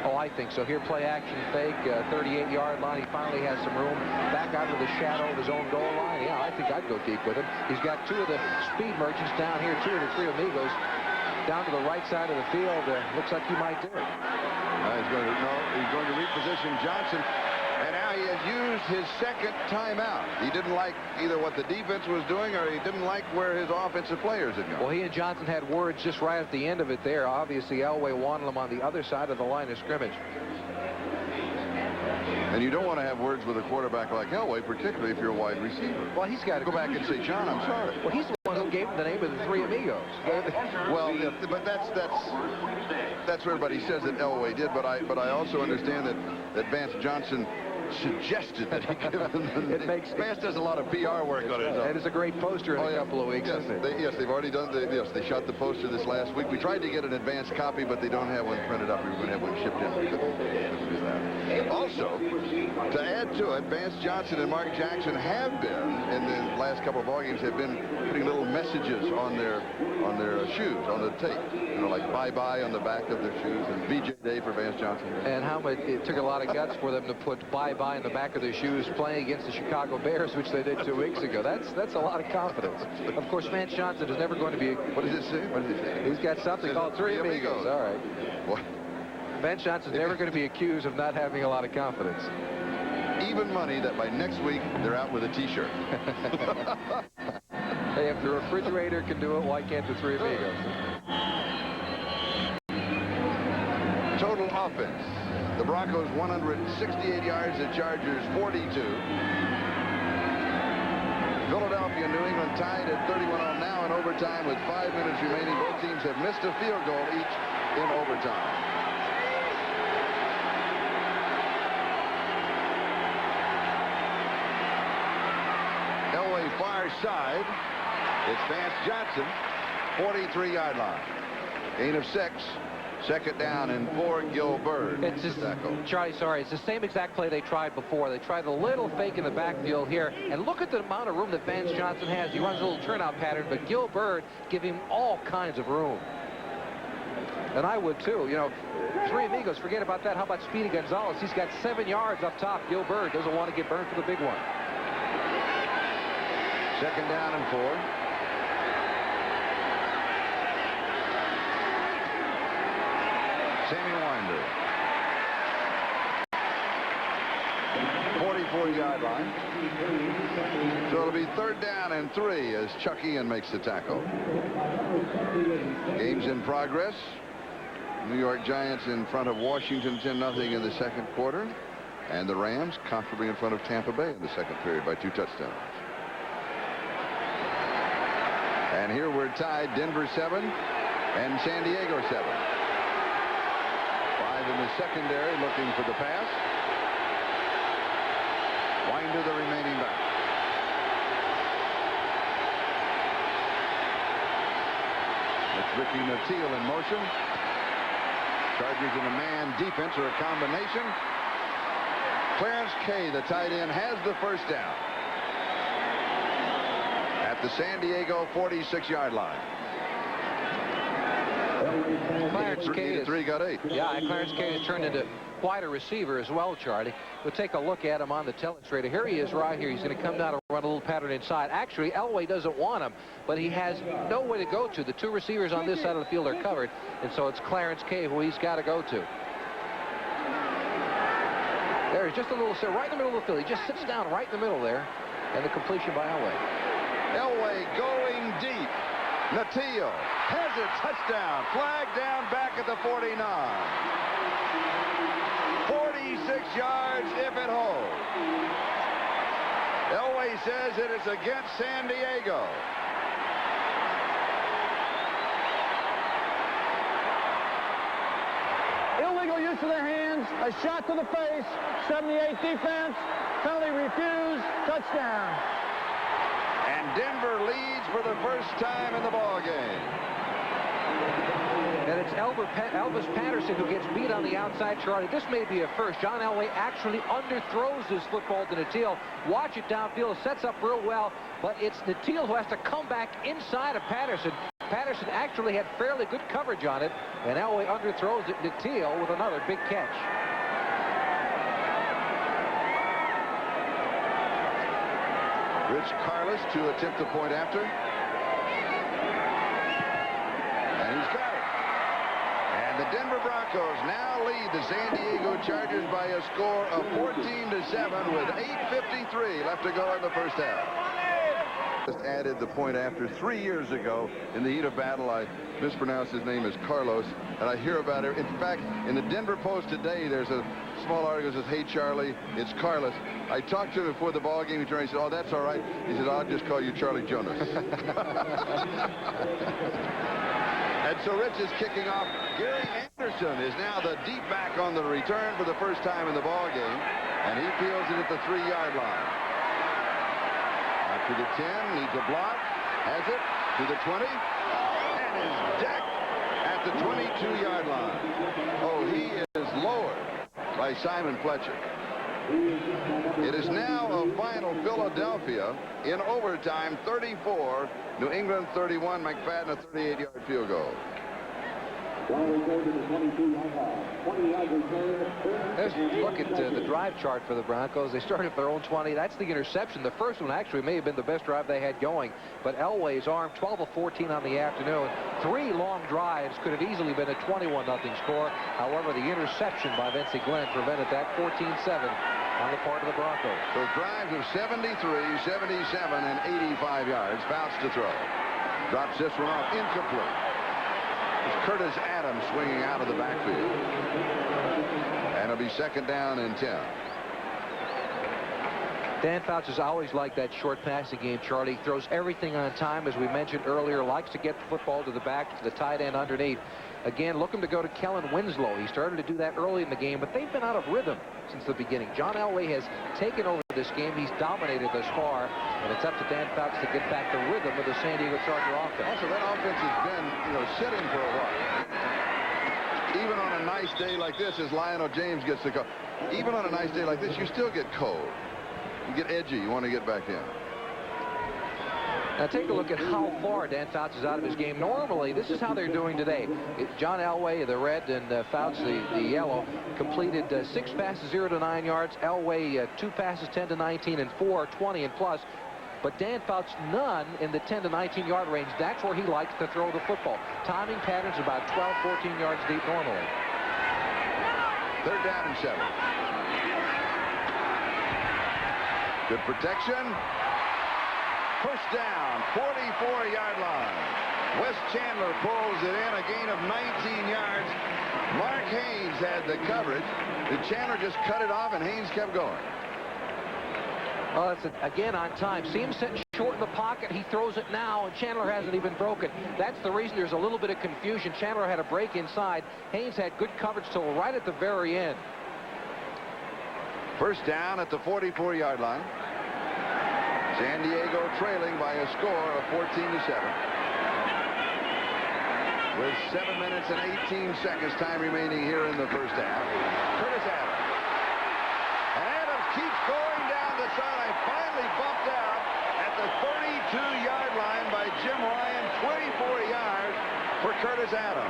Oh, I think so. Here, play action fake, 38-yard line. He finally has some room back out of the shadow of his own goal line. Yeah, I think I'd go deep with him. He's got 2 of the speed merchants down here, 2 of the 3 amigos down to the right side of the field. Looks like he might do it. He's going to reposition Johnson. And now he has used his second timeout. He didn't like either what the defense was doing or he didn't like where his offensive players had gone. Well, he and Johnson had words just right at the end of it there. Obviously, Elway wanted him on the other side of the line of scrimmage. And you don't want to have words with a quarterback like Elway, particularly if you're a wide receiver. Well, he's got to go back and say, John, I'm sorry. Well, he's the one who gave him the name of the 3 amigos. Well, yeah, but that's what everybody says that Elway did. But I also understand that Vance Johnson suggested that he give him the name. Vance does a lot of PR work on it. It is a great poster in a couple of weeks, isn't it? Yes, they've already done. Yes, they shot the poster this last week. We tried to get an advanced copy, but they don't have one printed up. We were going to have one shipped in. We couldn't do that. Also, to add to it, Vance Johnson and Mark Jackson have been, in the last couple of ball games, have been putting little messages on their shoes, on the tape. You know, like bye-bye on the back of their shoes and BJ Day for Vance Johnson. And how much it took a lot of guts for them to put bye-bye in the back of their shoes playing against the Chicago Bears, which they did 2 weeks ago. That's a lot of confidence. Of course, Vance Johnson is never going to be... What does it say? What does it say? He's got something called 3 amigos. All right. What? Vance Johnson's never going to be accused of not having a lot of confidence. Even money that by next week they're out with a T-shirt. Hey, if the refrigerator can do it, why can't the 3 amigos? Total offense. The Broncos 168 yards, the Chargers 42. Philadelphia, New England tied at 31 now in overtime with 5 minutes remaining. Both teams have missed a field goal each in overtime. Elway far side. It's Vance Johnson, 43-yard line. Gain of 6. Second down and 4. Gilbert. It's just, Charlie, sorry, it's the same exact play they tried before. They tried a little fake in the backfield here, and look at the amount of room that Vance Johnson has. He runs a little turnout pattern, but Gilbert give him all kinds of room. And I would, too. You know, three amigos, forget about that. How about Speedy Gonzalez? He's got 7 yards up top. Gil Bird doesn't want to get burned for the big one. Second down and 4. Sammy Winder. 44-yard line. So it'll be third down and 3 as Chuck Ian makes the tackle. Game's in progress. New York Giants in front of Washington 10-0 in the second quarter. And the Rams comfortably in front of Tampa Bay in the second period by 2 touchdowns. And here we're tied, Denver 7 and San Diego 7. 5 in the secondary looking for the pass. Winder the remaining back. It's Ricky Nattiel in motion. Chargers in a man defense or a combination. Clarence Kay, the tight end, has the first down at the San Diego 46-yard line. Clarence Kay 3 got 8. Yeah, Clarence Kay has turned into quite a receiver as well, Charlie. We'll take a look at him on the telestrator. Here he is right here. He's going to come down and run a little pattern inside. Actually, Elway doesn't want him, but he has no way to go to. The 2 receivers on this side of the field are covered, and so it's Clarence Kay who he's got to go to. There's just a little, right in the middle of the field. He just sits down right in the middle there, and the completion by Elway. Elway going deep. Nattiel has a touchdown. Flag down back at the 49. 46 yards if it holds. Elway says it is against San Diego. Illegal use of the hands, a shot to the face, 78 defense, penalty refused, touchdown. And Denver leads for the first time in the ball game. And it's Elvis Patterson who gets beat on the outside, Charlie. This may be a first. John Elway actually underthrows this football to Nattiel. Watch it downfield, sets up real well, but it's Nattiel who has to come back inside of Patterson. Patterson actually had fairly good coverage on it, and Elway underthrows it. Nattiel with another big catch. Rich Carlos to attempt the point after. And he's got it. And the Denver Broncos now lead the San Diego Chargers by a score of 14-7 with 8:53 left to go in the first half. Just added the point after 3 years ago in the heat of battle. I mispronounced his name as Carlos, and I hear about it. In fact, in the Denver Post today, there's a small article that says, "Hey, Charlie, it's Carlos." I talked to him before the ball game. He turned and said, "Oh, that's all right." He said, "I'll just call you Charlie Jonas." And so Rich is kicking off. Gary Anderson is now the deep back on the return for the first time in the ball game, and he fields it at the 3-yard line. Out to the 10, needs a block, has it to the 20, and is decked at the 22-yard line. Oh, he is lowered by Simon Fletcher. It is now a final Philadelphia in overtime, 34, New England 31, McFadden a 38-yard field goal. Let's look at the drive chart for the Broncos. They started at their own 20. That's the interception. The first one actually may have been the best drive they had going, but Elway's arm, 12 of 14 on the afternoon. 3 long drives could have easily been a 21-0 score. However, the interception by Vincey Glenn prevented that. 14-7 on the part of the Broncos. So drives of 73, 77, and 85 yards. Fouts to throw. Drops this one off. Incomplete. It's Curtis Adams swinging out of the backfield. And it'll be second down and 10. Dan Fouts has always liked that short passing game, Charlie. He throws everything on time, as we mentioned earlier. Likes to get the football to the back, to the tight end underneath. Again, looking to go to Kellen Winslow. He started to do that early in the game, but they've been out of rhythm since the beginning. John Elway has taken over this game. He's dominated thus far, and it's up to Dan Fouts to get back the rhythm of the San Diego Charger offense. Also, that offense has been, sitting for a while. Even on a nice day like this, as Lionel James gets the call, even on a nice day like this, you still get cold. You get edgy. You want to get back in. Now take a look at how far Dan Fouts is out of his game. Normally, this is how they're doing today. John Elway, the red, and Fouts, the yellow, completed 6 passes, 0 to 9 yards. Elway, 2 passes, 10 to 19, and 4, 20 and plus. But Dan Fouts, none in the 10 to 19 yard range. That's where he likes to throw the football. Timing patterns about 12, 14 yards deep normally. 3rd down and 7. Good protection. First down, 44-yard line. Wes Chandler pulls it in, a gain of 19 yards. Mark Haynes had the coverage. The Chandler just cut it off, and Haynes kept going. Well, that's again on time. See him sitting short in the pocket. He throws it now, and Chandler hasn't even broken. That's the reason there's a little bit of confusion. Chandler had a break inside. Haynes had good coverage till right at the very end. First down at the 44-yard line. San Diego trailing by a score of 14 to 7. With 7 minutes and 18 seconds time remaining here in the first half. Curtis Adams. And Adams keeps going down the sideline. Finally bumped out at the 32-yard line by Jim Ryan. 24 yards for Curtis Adams.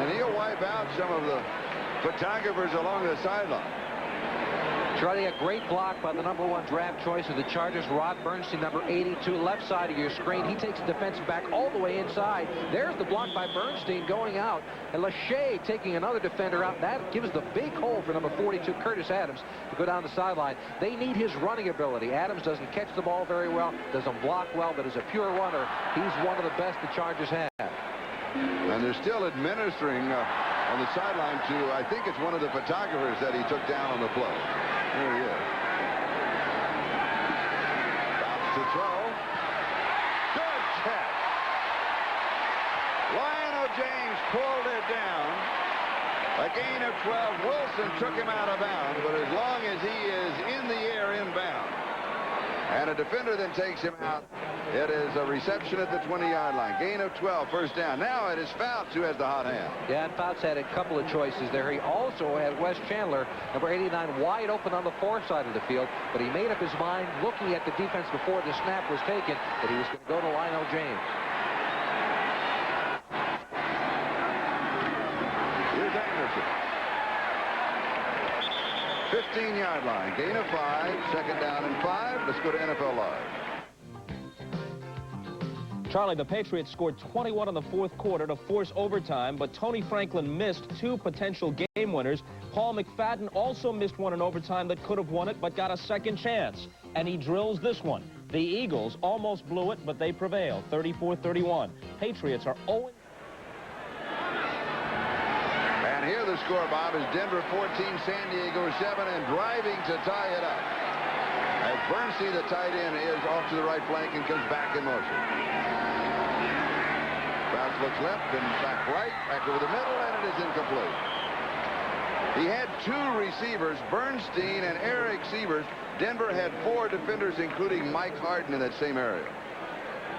And he'll wipe out some of the photographers along the sideline. Charlie, a great block by the #1 draft choice of the Chargers, Rod Bernstein, number 82, left side of your screen. He takes the defensive back all the way inside. There's the block by Bernstein going out, and Lachey taking another defender out. That gives the big hole for number 42, Curtis Adams, to go down the sideline. They need his running ability. Adams doesn't catch the ball very well, doesn't block well, but as a pure runner, he's one of the best the Chargers have. And they're still administering on the sideline to, I think it's one of the photographers that he took down on the play. There he is. Bounce to throw. Good catch. Lionel James pulled it down. A gain of 12. Wilson took him out of bounds, but as long as he is in the air inbound, and a defender then takes him out, it is a reception at the 20-yard line. Gain of 12, first down. Now it is Fouts who has the hot hand. Yeah, and Fouts had a couple of choices there. He also had Wes Chandler, number 89, wide open on the far side of the field, but he made up his mind, looking at the defense before the snap was taken, that he was going to go to Lionel James. Here's Anderson. 15-yard line. Gain of 5. Second down and 5. Let's go to NFL Live. Charlie, the Patriots scored 21 in the 4th quarter to force overtime, but Tony Franklin missed 2 potential game winners. Paul McFadden also missed one in overtime that could have won it, but got a second chance. And he drills this one. The Eagles almost blew it, but they prevail, 34-31. Patriots are 0. And here the score, Bob, is Denver 14, San Diego 7, and driving to tie it up. As Bernstein, the tight end, is off to the right flank and comes back in motion. Fouts looks left and back right, back over the middle, and it is incomplete. He had 2 receivers, Bernstein and Eric Sievers. Denver had 4 defenders, including Mike Harden, in that same area.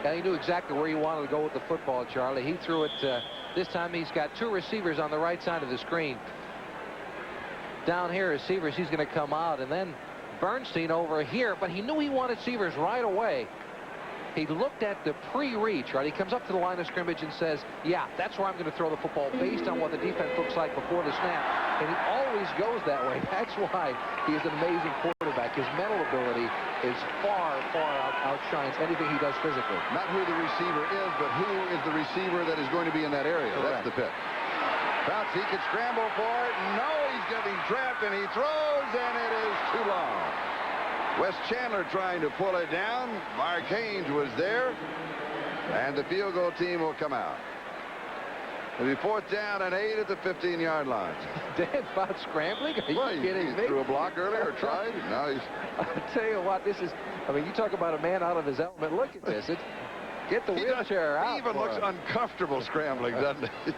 And he knew exactly where he wanted to go with the football, Charlie. He threw it. This time he's got 2 receivers on the right side of the screen. Down here is Sievers. He's going to come out, and then Bernstein over here, but he knew he wanted Sievers right away. He looked at the pre-reach, right? He comes up to the line of scrimmage and says, yeah, that's where I'm going to throw the football based on what the defense looks like before the snap. And he always goes that way. That's why he is an amazing quarterback. His mental ability is far outshines anything he does physically. Not who the receiver is, but who is the receiver that is going to be in that area. Correct. That's the pick. Fouts, he could scramble for it. No, he's getting trapped, and he throws, and it is too long. Wes Chandler trying to pull it down. Mark Haynes was there, and the field goal team will come out. It'll be 4th down and 8 at the 15-yard line. Dan Fouts scrambling? Are you kidding me? He threw a block earlier, tried, and now he's... I'll tell you what, this is, I mean, you talk about a man out of his element. Look at this. Get the wheelchair out. He even looks uncomfortable scrambling, doesn't he?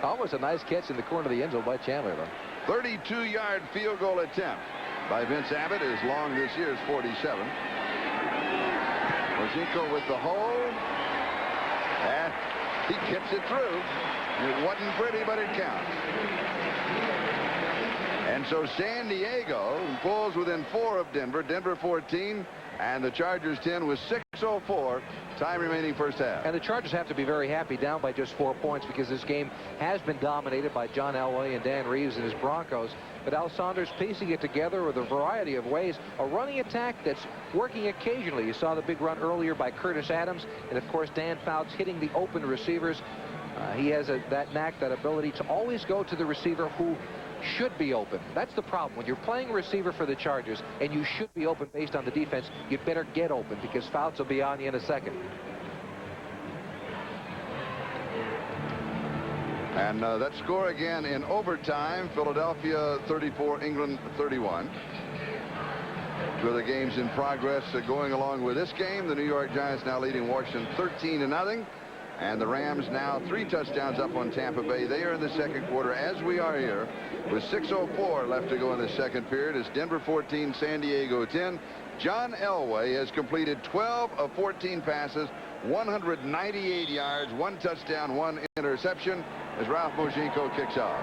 Almost a nice catch in the corner of the end zone by Chandler, though. 32-yard field goal attempt by Vince Abbott is long this year, is 47. Mozinko with the hold, and he kicks it through. It wasn't pretty, but it counts. And so San Diego pulls within 4 of Denver. Denver 14 and the Chargers 10 with 6:04 time remaining first half. And the Chargers have to be very happy down by just 4 points because this game has been dominated by John Elway and Dan Reeves and his Broncos. But Al Saunders piecing it together with a variety of ways. A running attack that's working occasionally. You saw the big run earlier by Curtis Adams. And, of course, Dan Fouts hitting the open receivers. He has that knack, that ability to always go to the receiver who should be open. That's the problem. When you're playing receiver for the Chargers and you should be open based on the defense, you better get open because Fouts will be on you in a second. And that score again in overtime. Philadelphia 34, England 31. With the games in progress going along with this game. The New York Giants now leading Washington 13-0. And the Rams now 3 touchdowns up on Tampa Bay. They are in the second quarter as we are here with 6:04 left to go in the second period. It's Denver 14, San Diego 10. John Elway has completed 12 of 14 passes, 198 yards, 1 touchdown, 1 interception as Ralph Mojinko kicks off.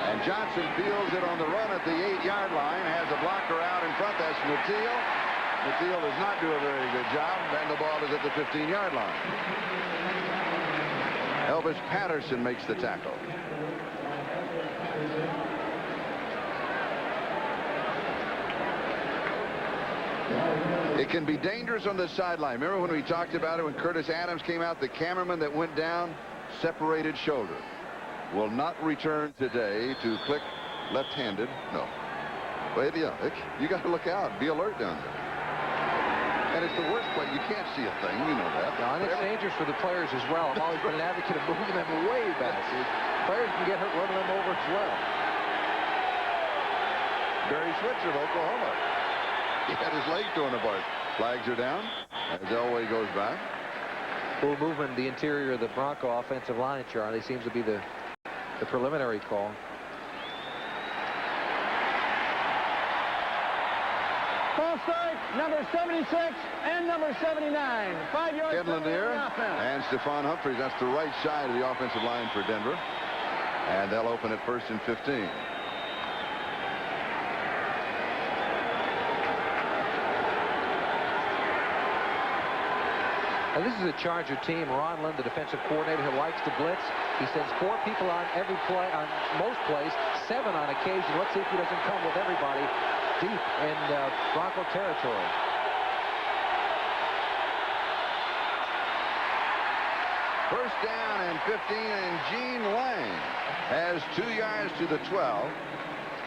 And Johnson fields it on the run at the 8-yard line, has a blocker out in front. That's Mateel. Mateel does not do a very good job, and the ball is at the 15-yard line. Elvis Patterson makes the tackle. It can be dangerous on the sideline. Remember when we talked about it when Curtis Adams came out, the cameraman that went down, separated shoulder. Will not return today to click left-handed. No. Wait, you got to look out. Be alert down there. And it's the worst play. You can't see a thing. You know that. And it's dangerous for the players as well. I've always been an advocate of moving them way back. Players can get hurt running them over as well. Barry Switzer of Oklahoma. He had his leg torn apart. Flags are down as Elway goes back. Full movement the interior of the Bronco offensive line, Charlie, seems to be the preliminary call. False start, number 76 and number 79. 5 yards. Ken Lanier and Stephon Humphreys. That's the right side of the offensive line for Denver. And they'll open it 1st and 15. Now, this is a Charger team. Ron Lynn, the defensive coordinator, who likes to blitz. He sends 4 people on every play, on most plays, 7 on occasion. Let's see if he doesn't come with everybody deep in Bronco territory. First down and 15, and Gene Lang has 2 yards to the 12.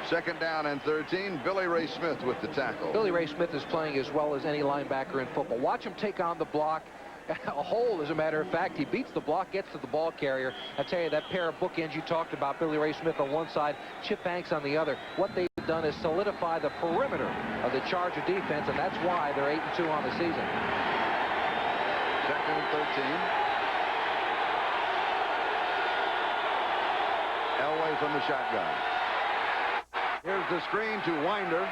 Second down and 13. Billy Ray Smith with the tackle. Billy Ray Smith is playing as well as any linebacker in football. Watch him take on the block. A hole, as a matter of fact. He beats the block, gets to the ball carrier. I tell you, that pair of bookends you talked about, Billy Ray Smith on one side, Chip Banks on the other, what they've done is solidify the perimeter of the Charger defense, and that's why they're 8-2 on the season. Second and 13. Elway from the shotgun. Here's the screen to Winder.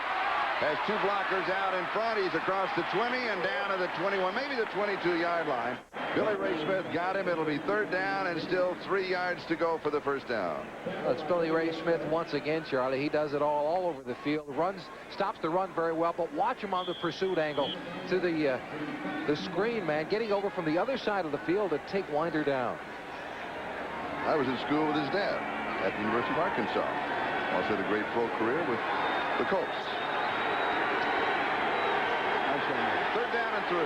Has 2 blockers out in front. He's across the 20 and down to the 21, maybe the 22-yard line. Billy Ray Smith got him. It'll be 3rd down and still 3 yards to go for the first down. Well, it's Billy Ray Smith once again, Charlie. He does it all over the field. Stops the run very well, but watch him on the pursuit angle to the screen, man, getting over from the other side of the field to take Winder down. I was in school with his dad at the University of Arkansas. Also had a great pro career with the Colts. 3rd down and 3.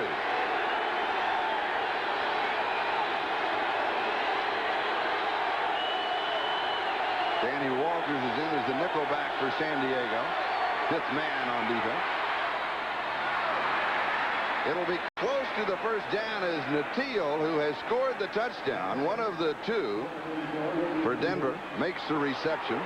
Danny Walters is in as the nickelback for San Diego. 5th man on defense. It'll be close to the first down as Nateel, who has scored the touchdown, one of the 2 for Denver, makes the reception.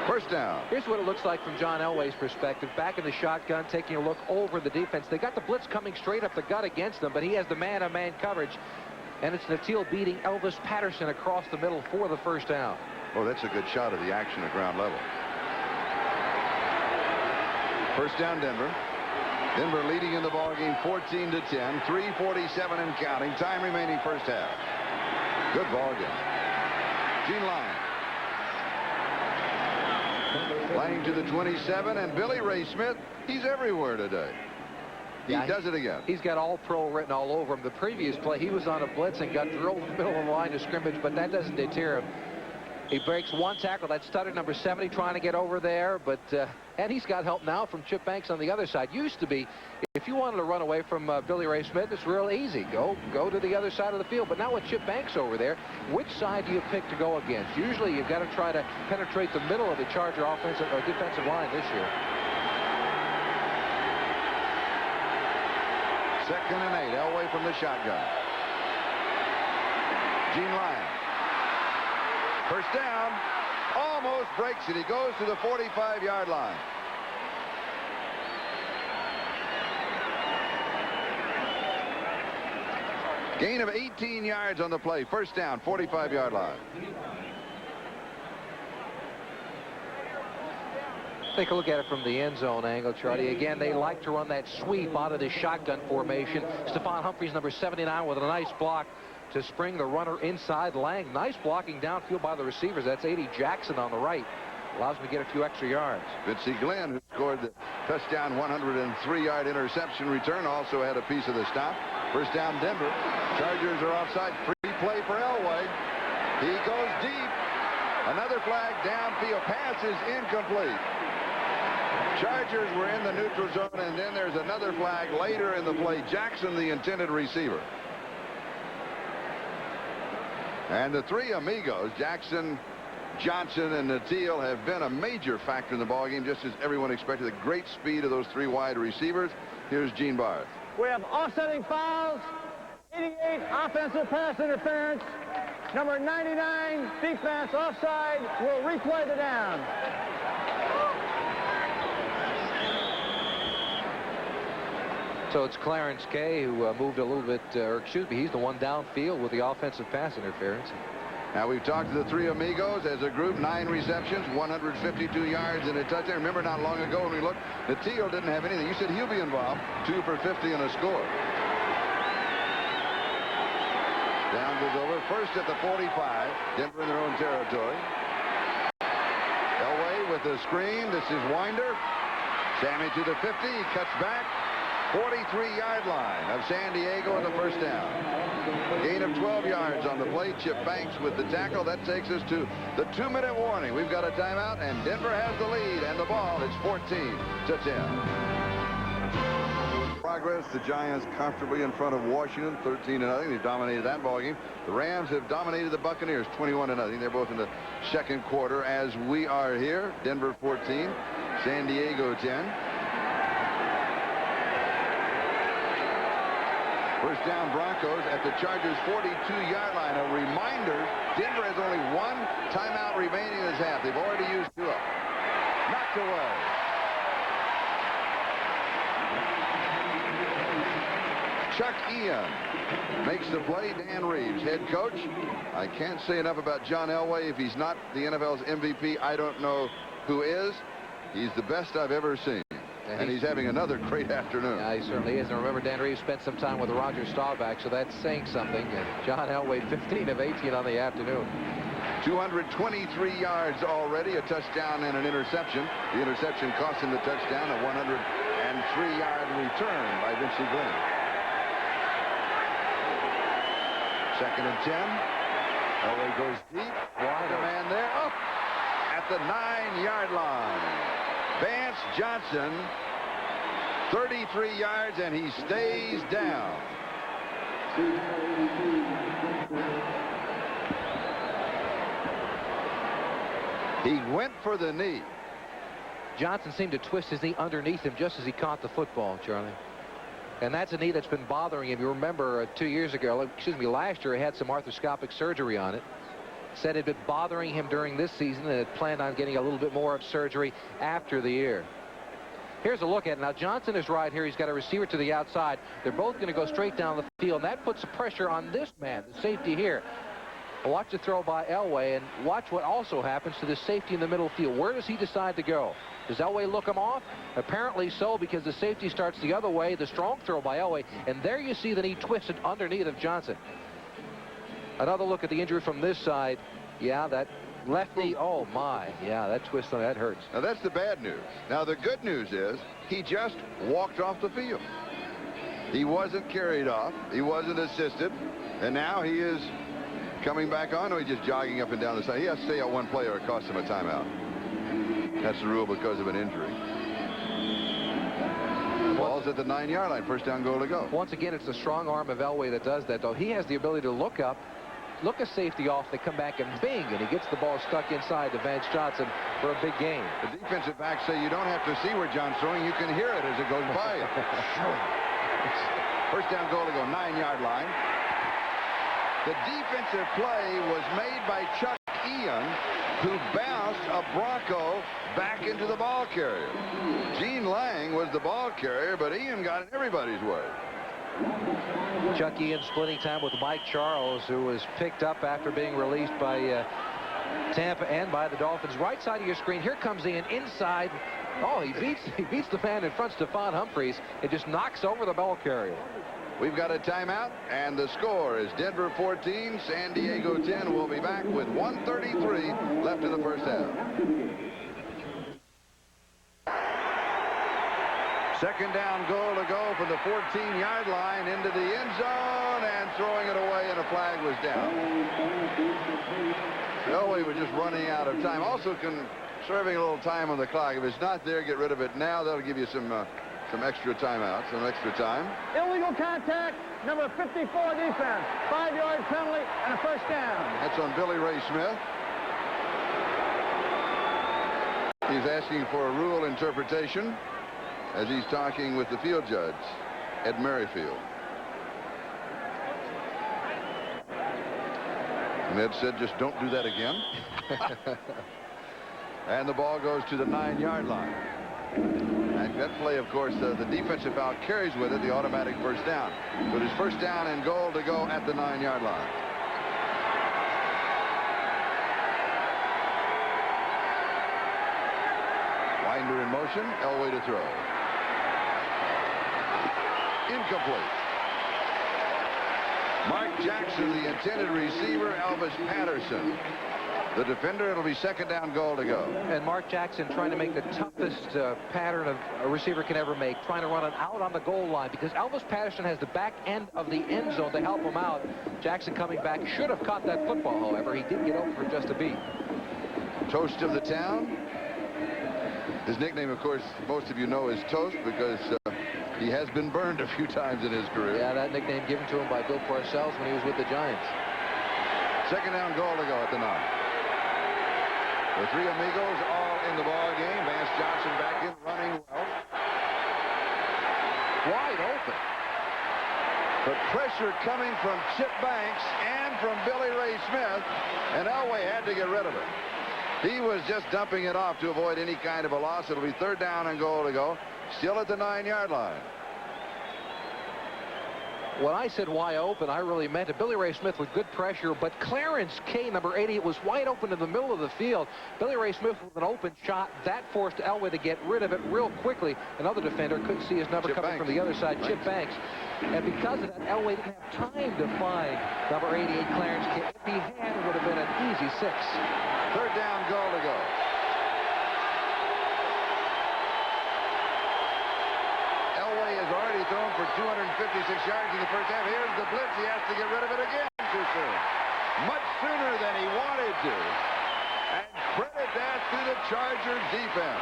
First down. Here's what it looks like from John Elway's perspective. Back in the shotgun, taking a look over the defense. They got the blitz coming straight up the gut against them, but he has the man-on-man coverage. And it's Nateel beating Elvis Patterson across the middle for the first down. Oh, that's a good shot of the action at ground level. First down, Denver. Denver leading in the ball game 14-10. 3:47 and counting. Time remaining first half. Good ball game. Gene Lyon. Playing to the 27, and Billy Ray Smith, he's everywhere today. He does it again. He's got all-pro written all over him. The previous play, he was on a blitz and got drilled in the middle of the line of scrimmage, but that doesn't deter him. He breaks one tackle. That's Studdard, number 70, trying to get over there, but and he's got help now from Chip Banks on the other side. Used to be, if you wanted to run away from Billy Ray Smith, it's real easy. Go to the other side of the field. But now with Chip Banks over there, which side do you pick to go against? Usually you've got to try to penetrate the middle of the Charger offensive or defensive line this year. 2nd and 8. Elway from the shotgun. Gene Lyon. First down. Almost breaks it. He goes to the 45-yard line. Gain of 18 yards on the play. First down, 45-yard line. Take a look at it from the end zone angle, Charlie. Again, they like to run that sweep out of the shotgun formation. Stephon Humphreys, number 79, with a nice block to spring the runner inside. Lang, nice blocking downfield by the receivers. That's A.D. Jackson on the right. Allows him to get a few extra yards. Vincey Glenn, who scored the touchdown 103-yard interception return, also had a piece of the stop. First down, Denver. Chargers are offside. Free play for Elway. He goes deep. Another flag downfield. Pass is incomplete. Chargers were in the neutral zone, and then there's another flag later in the play. Jackson, the intended receiver. And the three amigos, Jackson, Johnson, and Natil, have been a major factor in the ballgame, just as everyone expected. The great speed of those three wide receivers. Here's Gene Barth. We have offsetting fouls, 88 offensive pass interference, number 99 defense offside. We'll replay the down. So it's Clarence Kay who moved a little bit, or excuse me, he's the one downfield with the offensive pass interference. Now we've talked to the three amigos as a group. 9 receptions, 152 yards, and a touchdown. Remember, not long ago when we looked, Natil didn't have anything. You said he'll be involved. 2 for 50 and a score. Down goes over. First at the 45. Denver in their own territory. Elway with the screen. This is Winder. Sammy to the 50. He cuts back. 43-yard line of San Diego in the first down. Gain of 12 yards on the play. Chip Banks with the tackle. That takes us to the 2-minute warning. We've got a timeout, and Denver has the lead, and the ball is 14-10. Progress, the Giants comfortably in front of Washington, 13-0. They've dominated that ballgame. The Rams have dominated the Buccaneers, 21-0. They're both in the second quarter as we are here. Denver 14, San Diego 10. First down, Broncos at the Chargers' 42-yard line. A reminder, Denver has only 1 timeout remaining in this half. They've already used 2 up. Knocked away. Chuck Ian makes the play. Dan Reeves, head coach. I can't say enough about John Elway. If he's not the NFL's MVP, I don't know who is. He's the best I've ever seen. And he's having another great afternoon. Yeah, he certainly is. And remember, Dan Reeves spent some time with Roger Staubach, so that's saying something. And John Elway, 15 of 18 on the afternoon. 223 yards already, a touchdown and an interception. The interception cost him the touchdown, a 103-yard return by Vincey Glenn. 2nd and 10. Elway goes deep. Wide a man there. Up at the 9-yard line. Vance Johnson, 33 yards, and he stays down. He went for the knee. Johnson seemed to twist his knee underneath him just as he caught the football, Charlie. And that's a knee that's been bothering him. You remember 2 years ago, last year, he had some arthroscopic surgery on it. Said it had been bothering him during this season and had planned on getting a little bit more of surgery after the year. Here's a look at it. Now, Johnson is right here. He's got a receiver to the outside. They're both going to go straight down the field. And that puts the pressure on this man, the safety here. Watch the throw by Elway, and watch what also happens to the safety in the middle field. Where does he decide to go? Does Elway look him off? Apparently so, because the safety starts the other way. The strong throw by Elway, and there you see the knee twisted underneath of Johnson. Another look at the injury from this side. Yeah, that left knee. Oh, my. Yeah, that twist on that hurts. Now, that's the bad news. Now, the good news is he just walked off the field. He wasn't carried off. He wasn't assisted. And now he is coming back on, or he's just jogging up and down the side. He has to stay out one play or it costs him a timeout. That's the rule because of an injury. The ball's at the 9-yard line. First down, goal to go. Once again, it's the strong arm of Elway that does that, though. He has the ability to look up, look a safety off, they come back and bing, and he gets the ball stuck inside to Vance Johnson for a big gain. The defensive backs say you don't have to see where John's throwing. You can hear it as it goes by. First down, goal to go, 9-yard line. The defensive play was made by Chuck Ian, who bounced a Bronco back into the ball carrier. Gene Lang was the ball carrier, but Ian got in everybody's way. Chuck Ian splitting time with Mike Charles, who was picked up after being released by Tampa and by the Dolphins. Right side of your screen, here comes Ian inside. Oh, he beats the man in front, Stephon Humphreys. It just knocks over the ball carrier. We've got a timeout, and the score is Denver 14, San Diego 10. We'll be back with 1:33 left in the first half. Second down, goal to go from the 14-yard line into the end zone, and throwing it away, and a flag was down. Elway was just running out of time. Also conserving a little time on the clock. If it's not there, get rid of it now. That'll give you some extra timeouts, some extra time. Illegal contact, number 54 defense. 5-yard penalty and a first down. That's on Billy Ray Smith. He's asking for a rule interpretation as he's talking with the field judge, Ed Merrifield. And Ed said, just don't do that again. And the ball goes to the 9-yard line. And that play, of course, the defensive foul carries with it the automatic first down. So it is first down and goal to go at the 9-yard line. Winder in motion, Elway to throw. Incomplete. Mark Jackson, the intended receiver, Elvis Patterson, the defender. It'll be second down, goal to go. And Mark Jackson trying to make the toughest pattern of a receiver can ever make, trying to run it out on the goal line, because Elvis Patterson has the back end of the end zone to help him out. Jackson coming back should have caught that football, however. He did get over for just a beat. Toast of the town. His nickname, of course, most of you know, is Toast, because he has been burned a few times in his career. Yeah, that nickname given to him by Bill Parcells when he was with the Giants. Second down, goal to go at the 9. The three amigos all in the ball game. Vance Johnson back in, running well. Wide open. But pressure coming from Chip Banks and from Billy Ray Smith, and Elway had to get rid of it. He was just dumping it off to avoid any kind of a loss. It'll be third down and goal to go. Still at the 9-yard line. When I said wide open, I really meant it. Billy Ray Smith with good pressure, but Clarence K, number 80, was wide open in the middle of the field. Billy Ray Smith with an open shot. That forced Elway to get rid of it real quickly. Another defender couldn't see his number coming from the other side, Chip Banks. And because of that, Elway didn't have time to find number 88, Clarence K. If he had, it would have been an easy 6. Third down, goal to go. Elway has already thrown for 256 yards in the first half. Here's the blitz. He has to get rid of it again too soon. Much sooner than he wanted to. And credit that to the Chargers defense.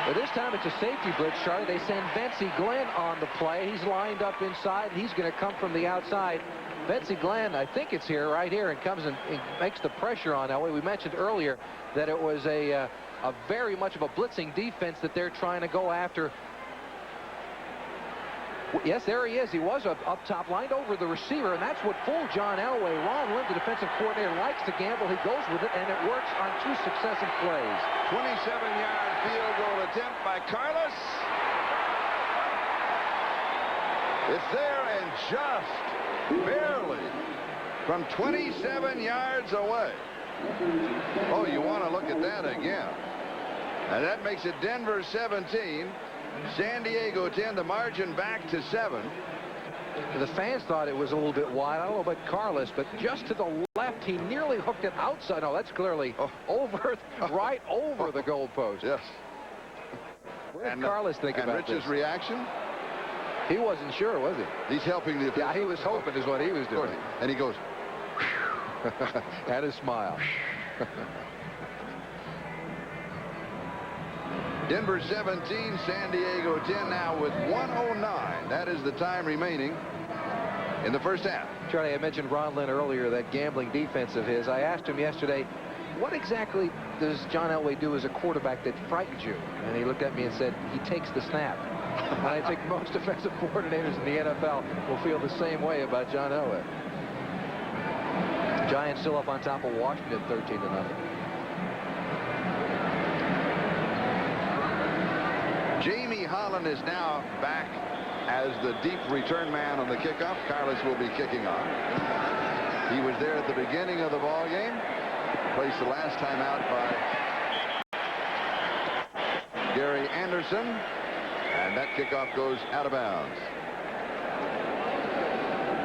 But this time it's a safety blitz, Charlie. They send Betsy Glenn on the play. He's lined up inside. He's going to come from the outside. Betsy Glenn, I think it's here, right here, and comes and makes the pressure on Elway. We mentioned earlier that it was a very much of a blitzing defense that they're trying to go after. Yes, there he is. He was up top, lined over the receiver, and that's what fooled John Elway. Ron Lim, the defensive coordinator, likes to gamble. He goes with it, and it works on 2 successive plays. 27-yard field goal attempt by Carlos. It's there and just barely from 27 yards away. Oh, you want to look at that again. And that makes it Denver 17, San Diego 10, the margin back to 7. The fans thought it was a little bit wide. I don't know about Carlos, but just to the left, he nearly hooked it outside. No, that's clearly over, right over the goalpost. Yes. What did Carlos think about Rich's this? reaction? He wasn't sure, was he? He's helping the official. Yeah, he was hoping is what he was doing. And he goes. Had a smile. Denver 17, San Diego 10 now with 1:09. That is the time remaining in the first half. Charlie, I mentioned Ron Lynn earlier, that gambling defense of his. I asked him yesterday, what exactly does John Elway do as a quarterback that frightens you? And he looked at me and said, he takes the snap. And I think most defensive coordinators in the NFL will feel the same way about John Elway. Giants still up on top of Washington 13-0. Jamie Holland is now back as the deep return man on the kickoff. Carlos will be kicking off. He was there at the beginning of the ball game. Placed the last time out by Gary Anderson. And that kickoff goes out of bounds.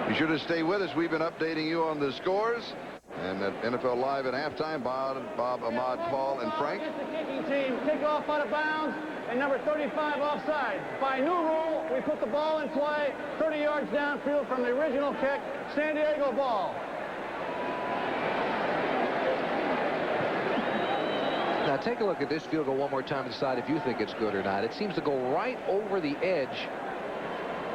Be sure to stay with us. We've been updating you on the scores. And at NFL Live at halftime, Bob, Ahmad, Paul, and Frank. The kicking team kick off out of bounds and number 35 offside. By new rule, we put the ball in play 30 yards downfield from the original kick. San Diego ball. Now take a look at this field goal one more time and decide if you think it's good or not. It seems to go right over the edge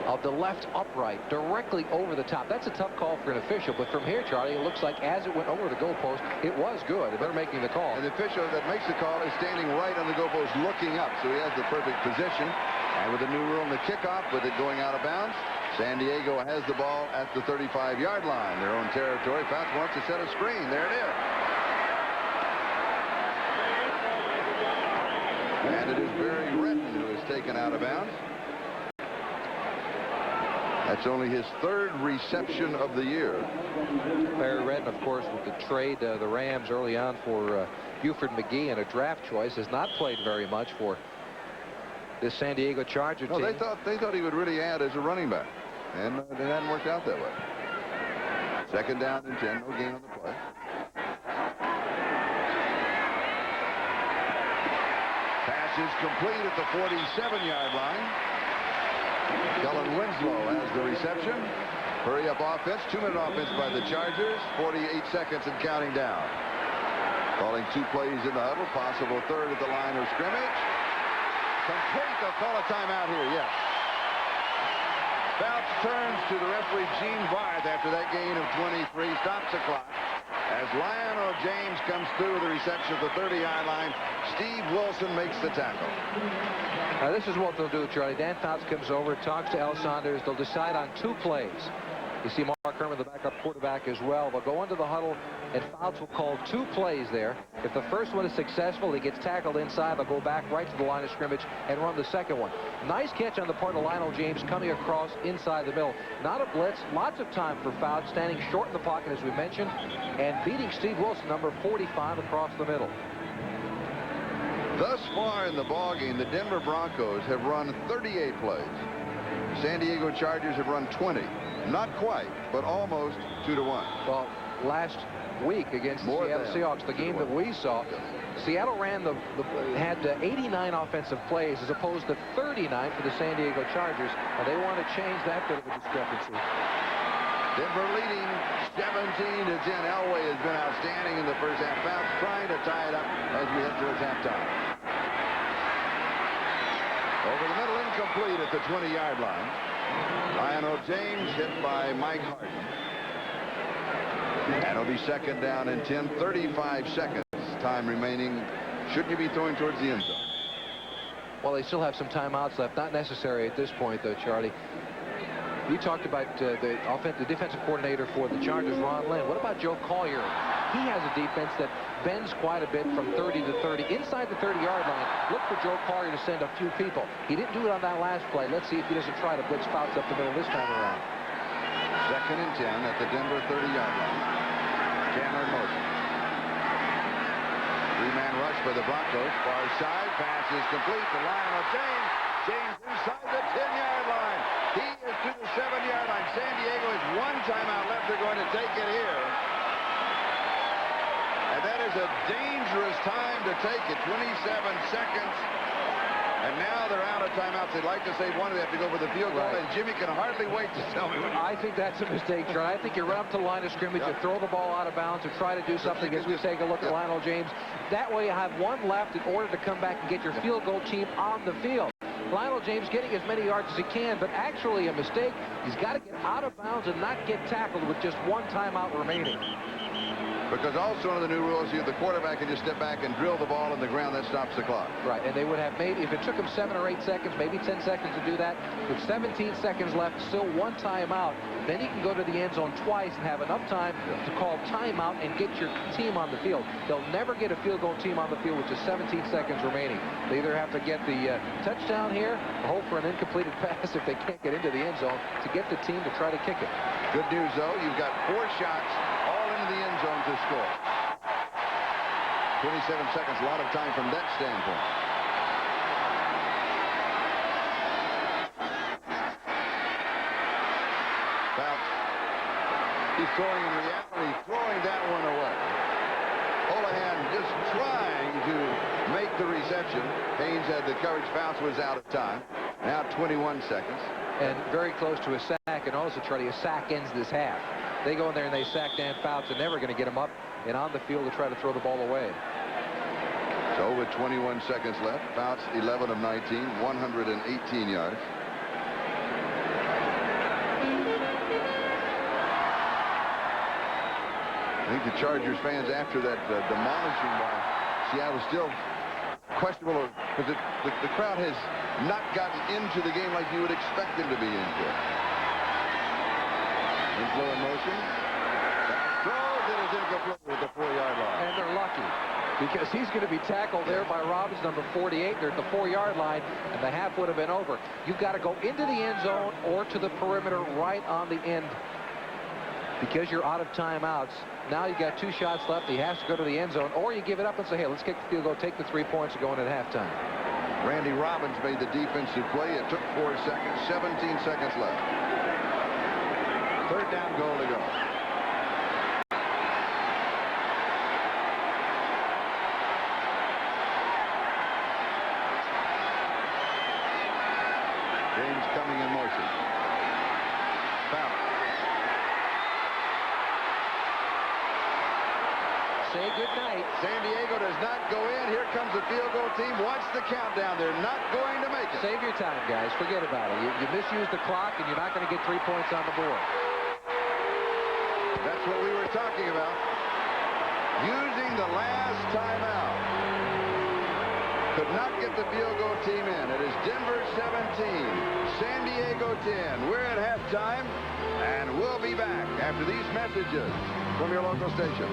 of the left upright, directly over the top. That's a tough call for an official, but from here, Charlie, it looks like as it went over the goalpost, it was good. They're making the call. And the official that makes the call is standing right on the goalpost looking up, so he has the perfect position. And with the new rule in the kickoff, with it going out of bounds, San Diego has the ball at the 35-yard line, their own territory. Fouts wants to set a screen. There it is. And it is Barry Retton who is taken out of bounds. That's only his third reception of the year. Barry Retton, of course, with the trade the Rams early on for Buford McGee and a draft choice, has not played very much for this San Diego Charger team. No, they thought he would really add as a running back, and it hadn't worked out that way. Second down and 10, no gain on the play. Pass is complete at the 47-yard line. Kellen Winslow has the reception. Hurry up offense. 2-minute offense by the Chargers. 48 seconds and counting down. Calling 2 plays in the huddle. Possible third at the line of scrimmage. Complete. They'll call a timeout here. Yes. Fouts turns to the referee Gene Barth after that gain of 23. Stops the clock. As Lionel James comes through with the reception at the 30-yard line, Steve Wilson makes the tackle. Now this is what they'll do, Charlie. Dan Fouts comes over, talks to Al Saunders. They'll decide on 2 plays. You see Mark Herman, the backup quarterback, as well. They'll go into the huddle, and Fouts will call 2 plays there. If the first one is successful, he gets tackled inside. They'll go back right to the line of scrimmage and run the second one. Nice catch on the part of Lionel James coming across inside the middle. Not a blitz. Lots of time for Fouts, standing short in the pocket, as we mentioned, and beating Steve Wilson, number 45, across the middle. Thus far in the ballgame, the Denver Broncos have run 38 plays. San Diego Chargers have run 20. Not quite, but almost 2-1. Well, last week against the Seattle Seahawks, the game that we saw, Seattle had 89 offensive plays as opposed to 39 for the San Diego Chargers, and they want to change that bit of a discrepancy. Denver leading 17-10. Elway has been outstanding in the first half. Fouts trying to tie it up as we head towards halftime. Over the middle, incomplete at the 20-yard line. Lionel James hit by Mike Harden. And it'll be second down and 10. 35 seconds time remaining. Shouldn't you be throwing towards the end zone? Well, they still have some timeouts left. Not necessary at this point, though, Charlie. You talked about the defensive coordinator for the Chargers, Ron Lynn. What about Joe Collier? He has a defense that bends quite a bit from 30 to 30. Inside the 30-yard line, look for Joe Collier to send a few people. He didn't do it on that last play. Let's see if he doesn't try to blitz Fouts up the middle this time around. Second and 10 at the Denver 30-yard line. Chandler in motion. Three-man rush for the Broncos. Far side. Pass is complete to Lionel James. James inside the 10-yard line. He is to the 7-yard line. San Diego has one timeout left. They're going to take it here. And that is a dangerous time to take it. 27 seconds. And now they're out of timeouts. They'd like to save one. They have to go for the field goal. Right. And Jimmy can hardly wait to tell me. I think that's a mistake, Charlie. I think you run up to the line of scrimmage, you throw the ball out of bounds, or try to do something as we take a look at Lionel James. That way you have one left in order to come back and get your field goal team on the field. Lionel James getting as many yards as he can, but actually a mistake. He's got to get out of bounds and not get tackled with just one timeout remaining. Because also under the new rules, the quarterback can just step back and drill the ball in the ground. That stops the clock. Right, and they would have maybe, if it took them 7 or 8 seconds, maybe 10 seconds to do that, with 17 seconds left, still one timeout, then you can go to the end zone twice and have enough time to call timeout and get your team on the field. They'll never get a field goal team on the field with just 17 seconds remaining. They either have to get the touchdown here or hope for an incompleted pass if they can't get into the end zone to get the team to try to kick it. Good news, though. You've got 4 shots all into the end zone to score. 27 seconds, a lot of time from that standpoint. Fouts. He's throwing in reality, throwing that one away. Holohan just trying to make the reception. Haynes had the coverage. Fouts was out of time. Now 21 seconds. And very close to a sack, and also, Charlie, a sack ends this half. They go in there and they sack Dan Fouts, and never going to get him up and on the field to try to throw the ball away. So with 21 seconds left, Fouts 11 of 19, 118 yards. I think the Chargers fans, after that demolishing by Seattle, still questionable because the crowd has not gotten into the game like you would expect them to be into it. Inflow in motion. Throws it is incomplete with the 4-yard line. And they're lucky because he's going to be tackled there by Robbins, number 48. They're at the 4-yard line, and the half would have been over. You've got to go into the end zone or to the perimeter right on the end because you're out of timeouts. Now you've got 2 shots left. He has to go to the end zone, or you give it up and say, hey, let's kick the field goal, take the 3 points, and go in at halftime. Randy Robbins made the defensive play. It took 4 seconds, 17 seconds left. 3rd down, goal to go. James coming in motion. Foul. Say goodnight. San Diego does not go in. Here comes the field goal team. Watch the countdown. They're not going to make it. Save your time, guys. Forget about it. You misused the clock, and you're not going to get 3 points on the board. That's what we were talking about. Using the last timeout. Could not get the field goal team in. It is Denver 17, San Diego 10. We're at halftime, and we'll be back after these messages from your local station.